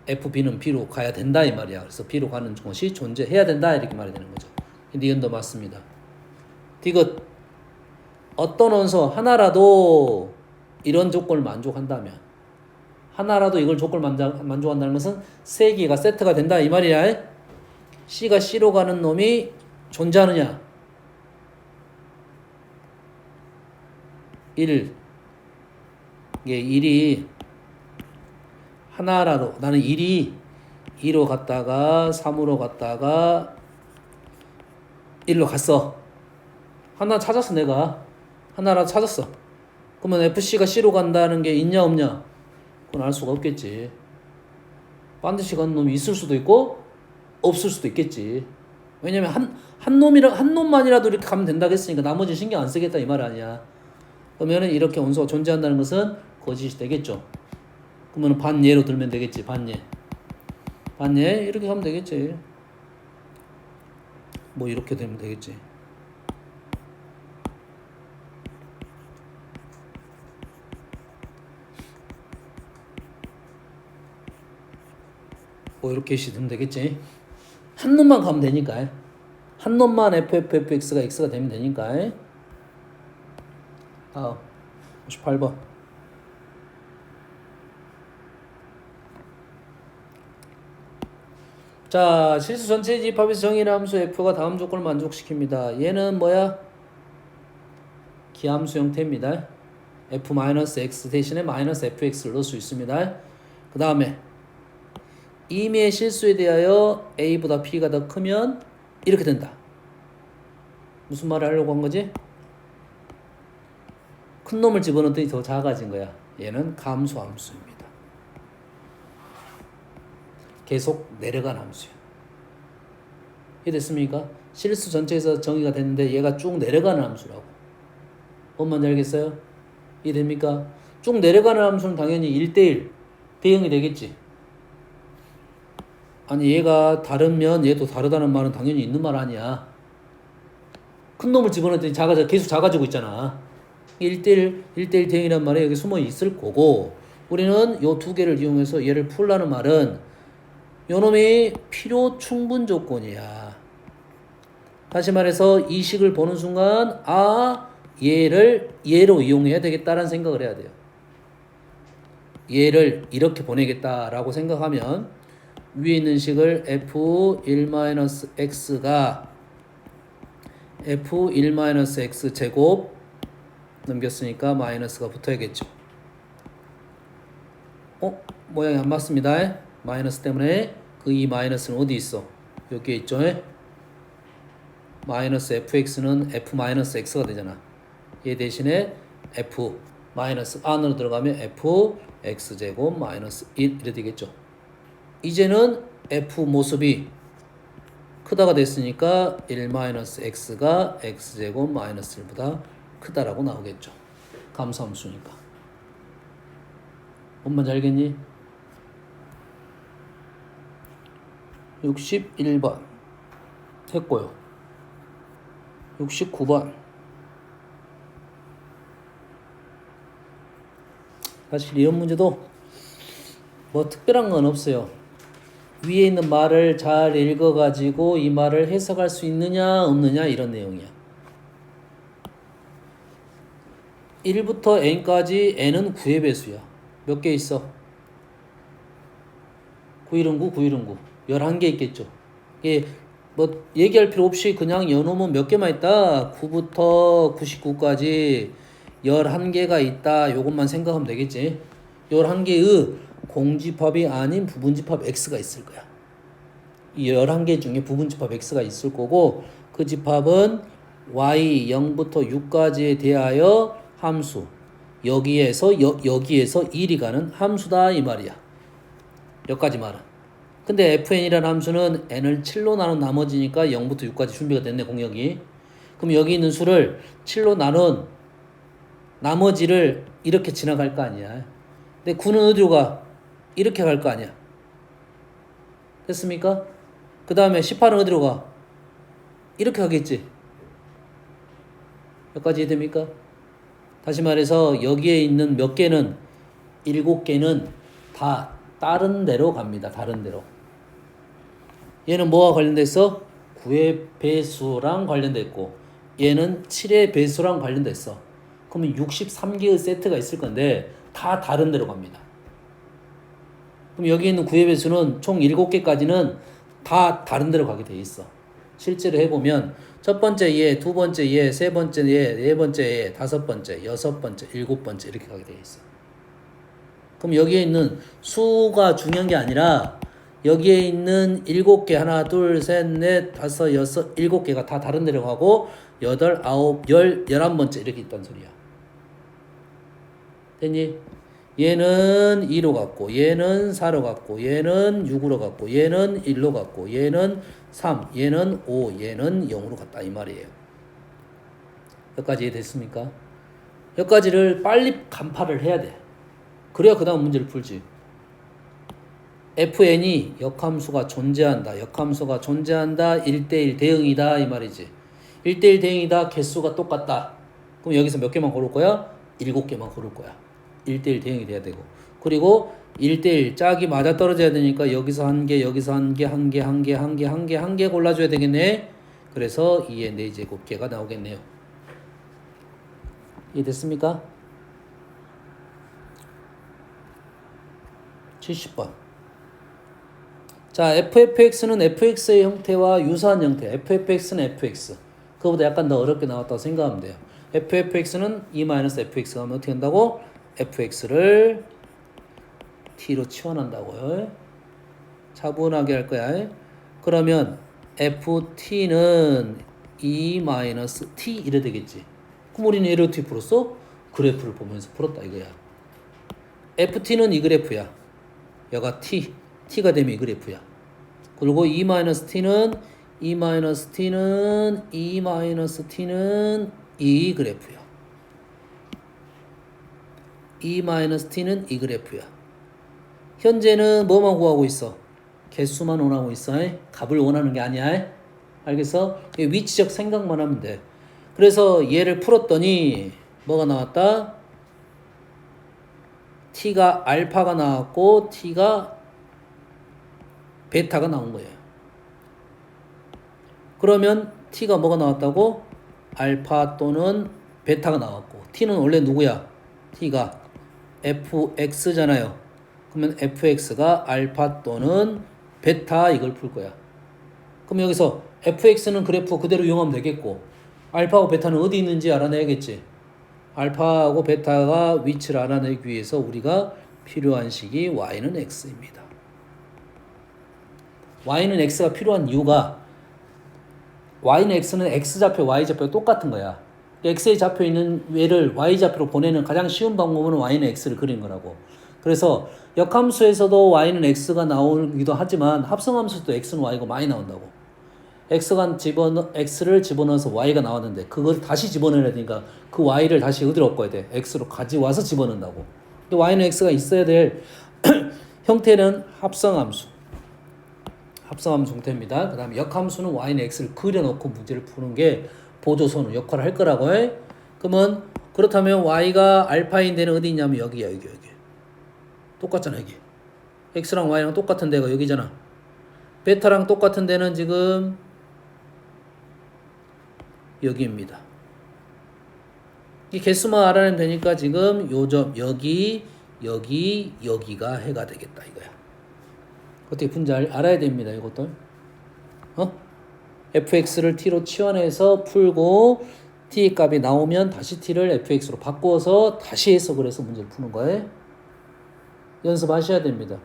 FB는 B로 가야 된다 이 말이야. 그래서 B로 가는 것이 존재해야 된다 이렇게 말이 되는 거죠. 니은도 맞습니다. 디귿 어떤 원소 하나라도 이런 조건을 만족한다면 하나라도 이걸 조건을 만족한다는 것은 세 개가 세트가 된다 이 말이야. C가 C로 가는 놈이 존재하느냐? 1. 이게 1이 하나라도 나는 1이 2로 갔다가 3으로 갔다가 1로 갔어. 하나 찾았어 내가. 하나라도 찾았어. 그러면 FC가 C로 간다는 게 있냐 없냐? 그건 알 수가 없겠지. 반드시 가는 놈이 있을 수도 있고 없을 수도 있겠지. 왜냐면 한 놈만이라도 이렇게 가면 된다고 했으니까 나머지 신경 안 쓰겠다 이 말 아니야. 그러면은 이렇게 원소가 존재한다는 것은 거짓이 되겠죠. 그러면 반예로 들면 되겠지. 반예 이렇게 하면 되겠지. 뭐 이렇게 되면 되겠지. 뭐 이렇게 시면 되겠지. 한 놈만 가면 되니까. 한 놈만 FFFX가 X가 되면 되니까. 다음 58번. 자, 실수 전체 집합에서 정의의 함수 F가 다음 조건을 만족시킵니다. 얘는 뭐야? 기함수 형태입니다. F-X 대신에 마이너스 FX를 넣을 수 있습니다. 그 다음에 임의의 실수에 대하여 A보다 P가 더 크면 이렇게 된다. 무슨 말을 하려고 한 거지? 큰 놈을 집어넣더니 더 작아진 거야. 얘는 감소 함수입니다. 계속 내려간 함수야. 이해됐습니까? 실수 전체에서 정의가 됐는데 얘가 쭉 내려가는 함수라고. 뭔 말인지 알겠어요? 이해됩니까? 쭉 내려가는 함수는 당연히 1대1 대응이 되겠지. 아니 얘가 다르면 얘도 다르다는 말은 당연히 있는 말 아니야. 큰 놈을 집어넣더니 계속 작아지고 있잖아. 1대1 대응이란 말이 여기 숨어 있을 거고, 우리는 요 두 개를 이용해서 얘를 풀라는 말은 요 놈이 필요 충분 조건이야. 다시 말해서 이 식을 보는 순간 얘를 얘로 이용해야 되겠다라는 생각을 해야 돼요. 얘를 이렇게 보내겠다라고 생각하면 위에 있는 식을 F1-X가 F1-X 제곱 넘겼으니까 마이너스가 붙어야겠죠. 모양이 안 맞습니다. 마이너스 때문에 그 이 마이너스는 어디 있어? 여기에 있죠. 마이너스 fx는 f-x가 되잖아. 얘 대신에 f 마이너스 안으로 들어가면 fx제곱 마이너스 1 이렇게 되겠죠. 이제는 f 모습이 크다가 됐으니까 1-x가 x제곱 마이너스 1보다 크다라고 나오겠죠. 감소함수니까. 뭔 말인지 알겠니? 61번 했고요. 69번. 사실 이런 문제도 뭐 특별한 건 없어요. 위에 있는 말을 잘 읽어가지고 이 말을 해석할 수 있느냐 없느냐 이런 내용이야. 1부터 n까지 n은 9의 배수야. 몇 개 있어? 9일은 9, 9일은 9. 11개 있겠죠. 예, 뭐 얘기할 필요 없이 그냥 연호문 몇 개만 있다. 9부터 99까지 11개가 있다. 요것만 생각하면 되겠지. 11개의 공집합이 아닌 부분집합 x가 있을 거야. 이 11개 중에 부분집합 x가 있을 거고, 그 집합은 y 0부터 6까지에 대하여 함수, 여기에서 1이 가는 함수다 이 말이야. 여기까지 말은. 근데 fn이라는 함수는 n을 7로 나눈 나머지니까 0부터 6까지 준비가 됐네, 공역이. 그럼 여기 있는 수를 7로 나눈 나머지를 이렇게 지나갈 거 아니야. 근데 9는 어디로 가? 이렇게 갈 거 아니야. 됐습니까? 그 다음에 18은 어디로 가? 이렇게 가겠지. 여기까지 이해됩니까? 다시 말해서 여기에 있는 몇 개는 7개는 다 다른 데로 갑니다. 다른 데로. 얘는 뭐와 관련됐어? 9의 배수랑 관련됐고, 얘는 7의 배수랑 관련됐어. 그러면 63개의 세트가 있을 건데 다 다른 데로 갑니다. 그럼 여기 있는 9의 배수는 총 7개까지는 다 다른 데로 가게 돼 있어. 실제로 해보면 첫 번째 얘, 두 번째 얘, 세 번째 얘, 네 번째 얘, 다섯 번째, 여섯 번째, 일곱 번째 이렇게 가게 돼 있어. 그럼 여기에 있는 수가 중요한 게 아니라 여기에 있는 7개, 하나, 둘, 셋, 넷, 다섯, 여섯, 7개가 다 다른 데로 가고 8, 9, 10, 11번째 이렇게 있단 소리야. 됐니? 얘는 2로 갔고, 얘는 4로 갔고, 얘는 6으로 갔고, 얘는 1로 갔고, 얘는 3, 얘는 5, 얘는 0으로 갔다 이 말이에요. 여기까지 이해됐습니까? 여기까지를 빨리 간파를 해야 돼. 그래야 그 다음 문제를 풀지. fn이 역함수가 존재한다. 역함수가 존재한다. 1대1 대응이다 이 말이지. 1대1 대응이다. 개수가 똑같다. 그럼 여기서 몇 개만 고를 거야? 7개만 고를 거야. 1대1 대응이 돼야 되고. 그리고 1대1 짝이 맞아 떨어져야 되니까 여기서 한 개, 여기서 한 개, 한 개, 한 개, 한 개, 한 개, 한 개 골라줘야 되겠네. 그래서 2의 4제곱계가 나오겠네요. 이해됐습니까? 70번. 자, fx는 fx의 형태와 유사한 형태. fx는 fx. 그거보다 약간 더 어렵게 나왔다고 생각하면 돼요. fx는 e-fx가 하면 어떻게 한다고? fx를 t로 치환한다고요. 차분하게 할 거야. 그러면 ft는 e-t 이래 되겠지. 그럼 우리는 얘를 어떻게 풀었어? 그래프를 보면서 풀었다 이거야. ft는 이 그래프야. 여가 t가 되면 이 그래프야. 그리고 e-t는 이 그래프야. e-t는 이 그래프야. 현재는 뭐만 구하고 있어? 개수만 원하고 있어. 값을 원하는 게 아니야. 알겠어? 위치적 생각만 하면 돼. 그래서 얘를 풀었더니 뭐가 나왔다? t가 알파가 나왔고 t가 베타가 나온 거예요. 그러면 t가 뭐가 나왔다고? 알파 또는 베타가 나왔고 t는 원래 누구야? t가 fx잖아요. 그러면 fx가 알파 또는 베타 이걸 풀 거야. 그럼 여기서 fx는 그래프 그대로 이용하면 되겠고 알파하고 베타는 어디 있는지 알아내야겠지. 알파하고 베타가 위치를 알아내기 위해서 우리가 필요한 식이 y는 x입니다. y는 x가 필요한 이유가 y는 x는 x좌표, y좌표가 똑같은 거야. x에 잡혀 있는 얘를 y좌표로 보내는 가장 쉬운 방법은 y는 x를 그린 거라고. 그래서 역함수에서도 y는 x가 나오기도 하지만 합성함수도 x는 y가 많이 나온다고. x를 집어넣어서 y가 나왔는데 그걸 다시 집어넣어야 되니까 그 y를 다시 어디로 옮겨야 돼? x로 가져와서 집어넣는다고. 근데 y는 x가 있어야 될 형태는 합성함수 형태입니다. 그 다음에 역함수는 y는 x를 그려놓고 문제를 푸는 게 보조선우 역할을 할 거라고 해. 그러면 그렇다면 y가 알파인 데는 어디 있냐면 여기야. 여기 똑같잖아. 여기 x랑 y랑 똑같은 데가 여기잖아. 베타랑 똑같은 데는 지금 여기입니다. 이 개수만 알아내면 되니까 지금 요점 여기가 해가 되겠다 이거야. 어떻게 푼지 알아야 됩니다. 이것도 fx를 t로 치환해서 풀고 t 값이 나오면 다시 t를 fx로 바꾸어서 다시 해석을 해서 문제를 푸는 거예요. 연습하셔야 됩니다.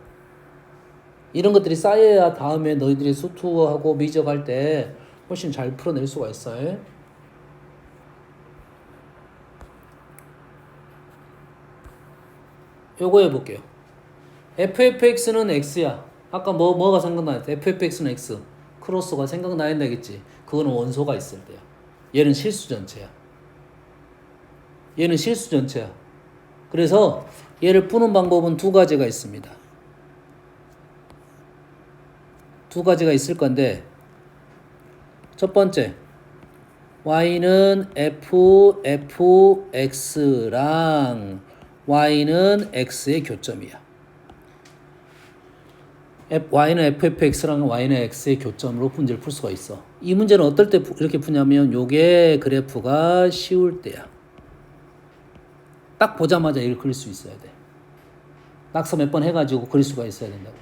이런 것들이 쌓여야 다음에 너희들이 수투하고 미적할 때 훨씬 잘 풀어낼 수가 있어요. 요거 해볼게요. fx는 x야. 아까 뭐가 생각나요? fx는 x. 크로스가 생각나야 되겠지. 그거는 원소가 있을 때야. 얘는 실수 전체야. 그래서 얘를 푸는 방법은 두 가지가 있습니다. 두 가지가 있을 건데 첫 번째 y는 fx랑 y는 x의 교점이야. y는 fx랑 y는 x의 교점으로 문제를 풀 수가 있어. 이 문제는 어떨 때 이렇게 푸냐면 요게 그래프가 쉬울 때야. 딱 보자마자 이걸 그릴 수 있어야 돼. 낙서 몇 번 해가지고 그릴 수가 있어야 된다고.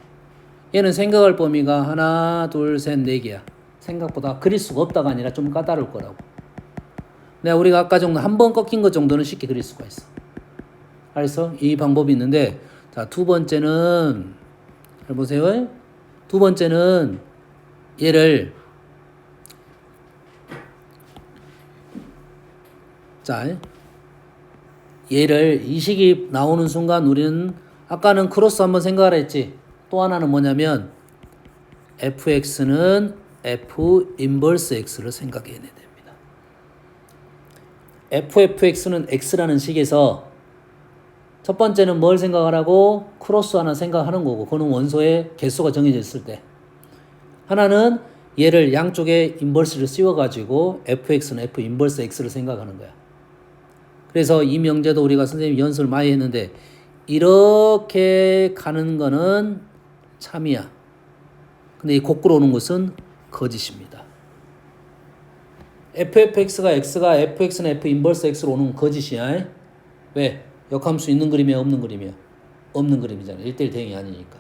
얘는 생각할 범위가 하나, 둘, 셋, 네 개야. 생각보다 그릴 수가 없다가 아니라 좀 까다로울 거라고. 우리가 아까 정도 한 번 꺾인 것 정도는 쉽게 그릴 수가 있어. 알았어? 이 방법이 있는데, 자, 두 번째는, 잘 보세요. 두 번째는 얘를, 자, 얘를 이 식이 나오는 순간 우리는 아까는 크로스 한번 생각을 했지. 또 하나는 뭐냐면 fx는 f 인버스 x를 생각해야 됩니다. fx는 x라는 식에서 첫 번째는 뭘 생각하라고? 크로스 하나 생각하는 거고 그거는 원소의 개수가 정해져 있을 때. 하나는 얘를 양쪽에 인버스를 씌워가지고 fx는 f 인버스 x를 생각하는 거야. 그래서 이 명제도 우리가 선생님 연습을 많이 했는데 이렇게 가는 거는 참이야. 근데 이 거꾸로 오는 것은 거짓입니다. fx가 fx는 f 인버스 x로 오는 건 거짓이야. 왜? 역함수 있는 그림이야 없는 그림이야? 없는 그림이잖아. 1대1 대응이 아니니까.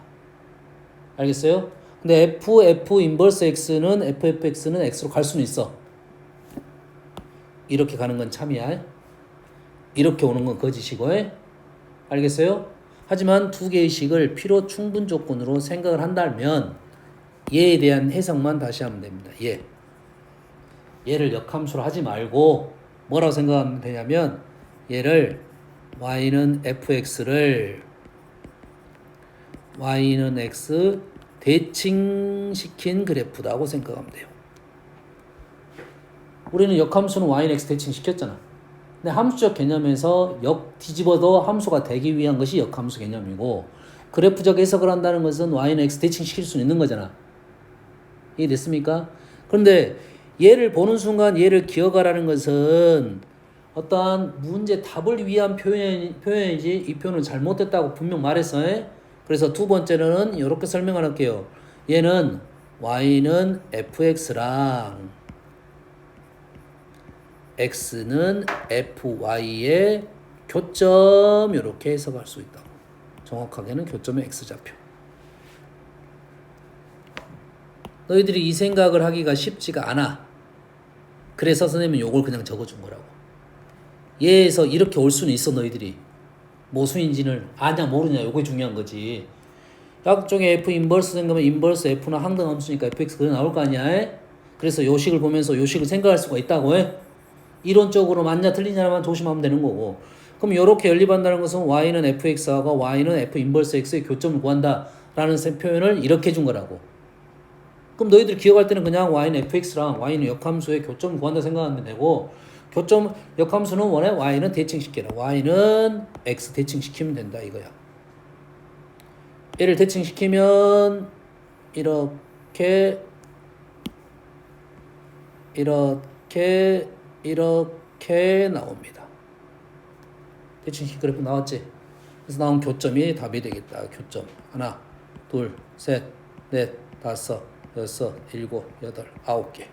알겠어요? 근데 f 인버스 x는 fx는 x로 갈 수는 있어. 이렇게 가는 건 참이야. 이렇게 오는 건 거짓이고. 알겠어요? 하지만 두 개의 식을 필요 충분 조건으로 생각을 한다면 얘에 대한 해석만 다시 하면 됩니다. 얘를 역함수로 하지 말고 뭐라고 생각하면 되냐면 얘를 y는 fx를 y는 x 대칭시킨 그래프다고 생각하면 돼요. 우리는 역함수는 y는 x 대칭시켰잖아. 근데 함수적 개념에서 뒤집어도 함수가 되기 위한 것이 역함수 개념이고 그래프적 해석을 한다는 것은 y는 x 대칭시킬 수 있는 거잖아. 이해됐습니까? 그런데 얘를 보는 순간 얘를 기억하라는 것은 어떠한 문제 답을 위한 표현이지 이 표현은 잘못됐다고 분명 말했어. 그래서 두 번째는 이렇게 설명을 할게요. 얘는 y는 fx랑 x는 fy의 교점 이렇게 해석할 수 있다. 정확하게는 교점의 x좌표. 너희들이 이 생각을 하기가 쉽지가 않아. 그래서 선생님은 요걸 그냥 적어준 거라고. 얘에서 이렇게 올 수는 있어. 너희들이 모수인지는 아냐 모르냐 요게 중요한 거지. 약종의 f 인버스 생각하면 인버스 f는 항등 함수니까 fx 그래 나올 거 아니야. 그래서 요 식을 보면서 요 식을 생각할 수가 있다고. 이론적으로 맞냐 틀리냐만 조심하면 되는 거고. 그럼 이렇게 연립한다는 것은 y는 fx하고 y는 f 인버스 x의 교점을 구한다 라는 표현을 이렇게 해준 거라고. 그럼 너희들 기억할 때는 그냥 y는 fx랑 y는 역함수의 교점을 구한다 생각하면 되고 교점 역함수는 원래 y는 대칭시켜라. y는 x 대칭시키면 된다 이거야. 얘를 대칭시키면 이렇게 나옵니다. 대칭시킨 그래프 나왔지? 그래서 나온 교점이 답이 되겠다. 교점 하나, 둘, 셋, 넷, 다섯, 여섯, 일곱, 여덟, 9개.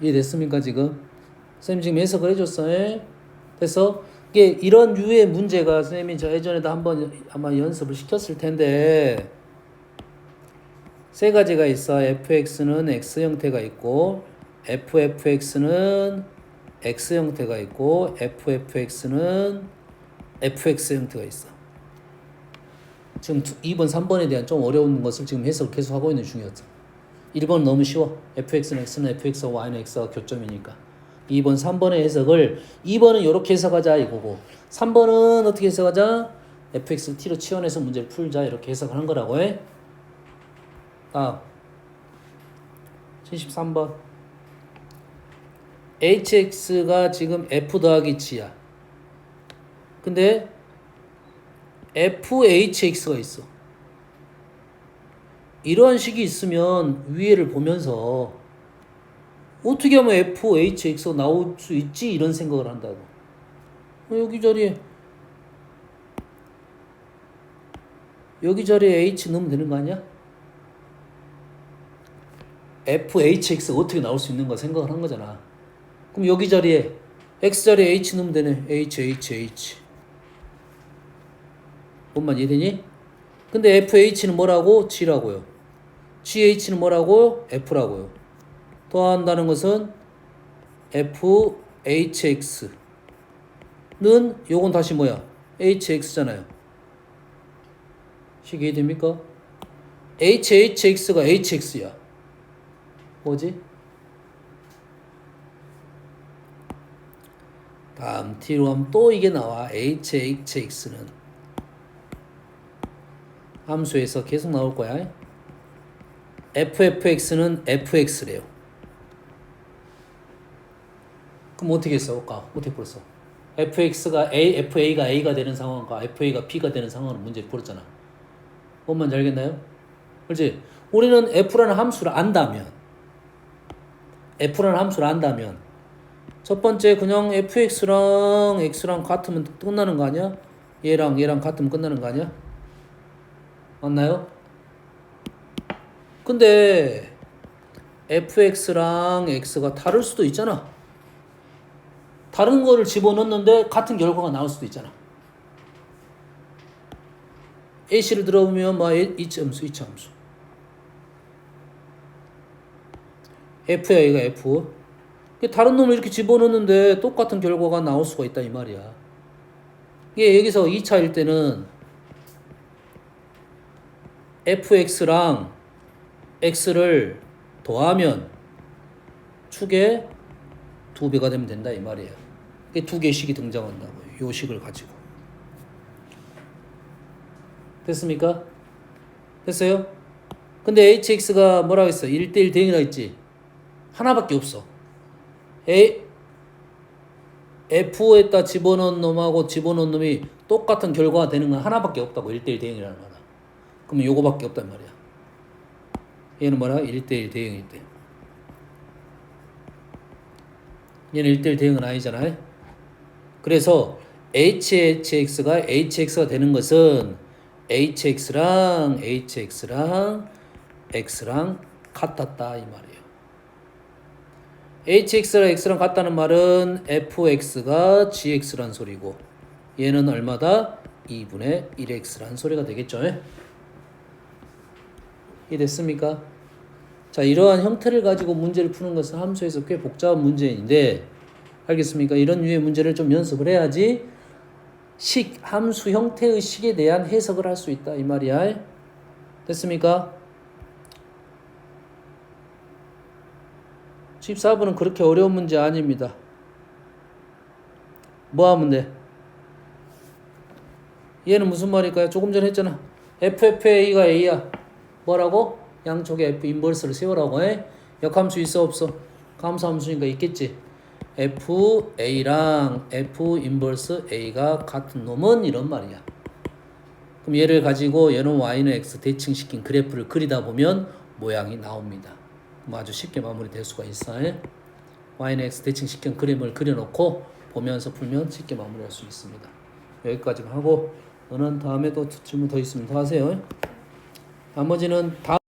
이해됐습니까 지금? 선생님 지금 해석을 해줬어요. 그래서 이게 이런 류의 문제가 선생님이 저 예전에도 한번 아마 연습을 시켰을 텐데 세 가지가 있어. fx는 x 형태가 있고 ffx는 x 형태가 있고 ffx는 fx 형태가 있어. 지금 2번, 3번에 대한 좀 어려운 것을 지금 해석을 계속 하고 있는 중이었어. 1번은 너무 쉬워. fx는 x는 fx와 y는 x가 교점이니까. 2번, 3번의 해석을 2번은 이렇게 해석하자 이거고 3번은 어떻게 해석하자? fx를 t로 치환해서 문제를 풀자 이렇게 해석을 한 거라고 해. 73번 hx가 지금 f 더하기 g야. 근데 fhx가 있어. 이러한 식이 있으면 위에를 보면서 어떻게 하면 fhx가 나올 수 있지? 이런 생각을 한다고. 여기 자리에 h 넣으면 되는 거 아니야? fhx가 어떻게 나올 수 있는가 생각을 한 거잖아. 그럼 여기 자리에 x 자리에 h 넣으면 되네. h. 뭔만 이해되니? 근데 fh는 뭐라고? g라고요.gh는 뭐라고? f라고요. 더한다는 것은 fhx는 요건 다시 뭐야? hx잖아요. 식 이해됩니까? hx가 hx야. 뭐지? 다음 t로 하면 또 이게 나와. hx는 함수에서 계속 나올 거야. ffx는 fx래요. 그럼 어떻게 써볼까? 어떻게 풀었어? fx가 fa가 a가 되는 상황과 fa가 b가 되는 상황으로 문제를 풀었잖아. 뭔 말인지 알겠나요? 그렇지? 우리는 f라는 함수를 안다면 첫 번째 그냥 fx랑 x랑 같으면 끝나는 거 아니야? 얘랑 같으면 끝나는 거 아니야? 맞나요? 근데 fx랑 x가 다를 수도 있잖아. 다른 거를 집어넣는데 같은 결과가 나올 수도 있잖아. A씨를 들어보면 뭐 이차함수 F야 얘가 F. 다른 놈을 이렇게 집어넣는데 똑같은 결과가 나올 수가 있다 이 말이야. 이게 여기서 2차일 때는 fx랑 x를 더하면 축에 2배가 되면 된다 이 말이에요. 이게 두 개의 식이 등장한다고 요 식을 가지고. 됐습니까? 됐어요? 근데 hx가 뭐라고 했어? 1대1 대응이라 했지? 하나밖에 없어. f에다 집어넣은 놈하고 집어넣은 놈이 똑같은 결과가 되는 건 하나밖에 없다고. 1대1 대응이라는 거는. 그러면 요거밖에 없단 말이야. 얘는 뭐라? 1대1 대응일 때. 얘는 1대1 대응은 아니잖아요. 그래서 hx가 되는 것은 hx랑 x랑 같았다 이 말이에요. hx랑 x랑 같다는 말은 fx가 gx란 소리고 얘는 얼마다? 2분의 1x란 소리가 되겠죠. 이해됐습니까? 자, 이러한 형태를 가지고 문제를 푸는 것은 함수에서 꽤 복잡한 문제인데 알겠습니까? 이런 류의 문제를 좀 연습을 해야지 함수 형태의 식에 대한 해석을 할 수 있다 이 말이야. 됐습니까? 14번은 그렇게 어려운 문제 아닙니다. 뭐 하면 돼? 얘는 무슨 말일까요? 조금 전에 했잖아. FFA가 A야. 뭐라고? 양쪽에 F 인버스를 세우라고 해? 역함수 있어 없어? 감수함수니까 있겠지. FA랑 F 인버스 A가 같은 놈은 이런 말이야. 그럼 얘를 가지고 얘는 Y는 X 대칭시킨 그래프를 그리다 보면 모양이 나옵니다. 그럼 아주 쉽게 마무리될 수가 있어. Y는 X 대칭시킨 그림을 그려놓고 보면서 풀면 쉽게 마무리할 수 있습니다. 여기까지만 하고 너는 다음에 또 질문 더 있으면 더 하세요. 나머지는 다음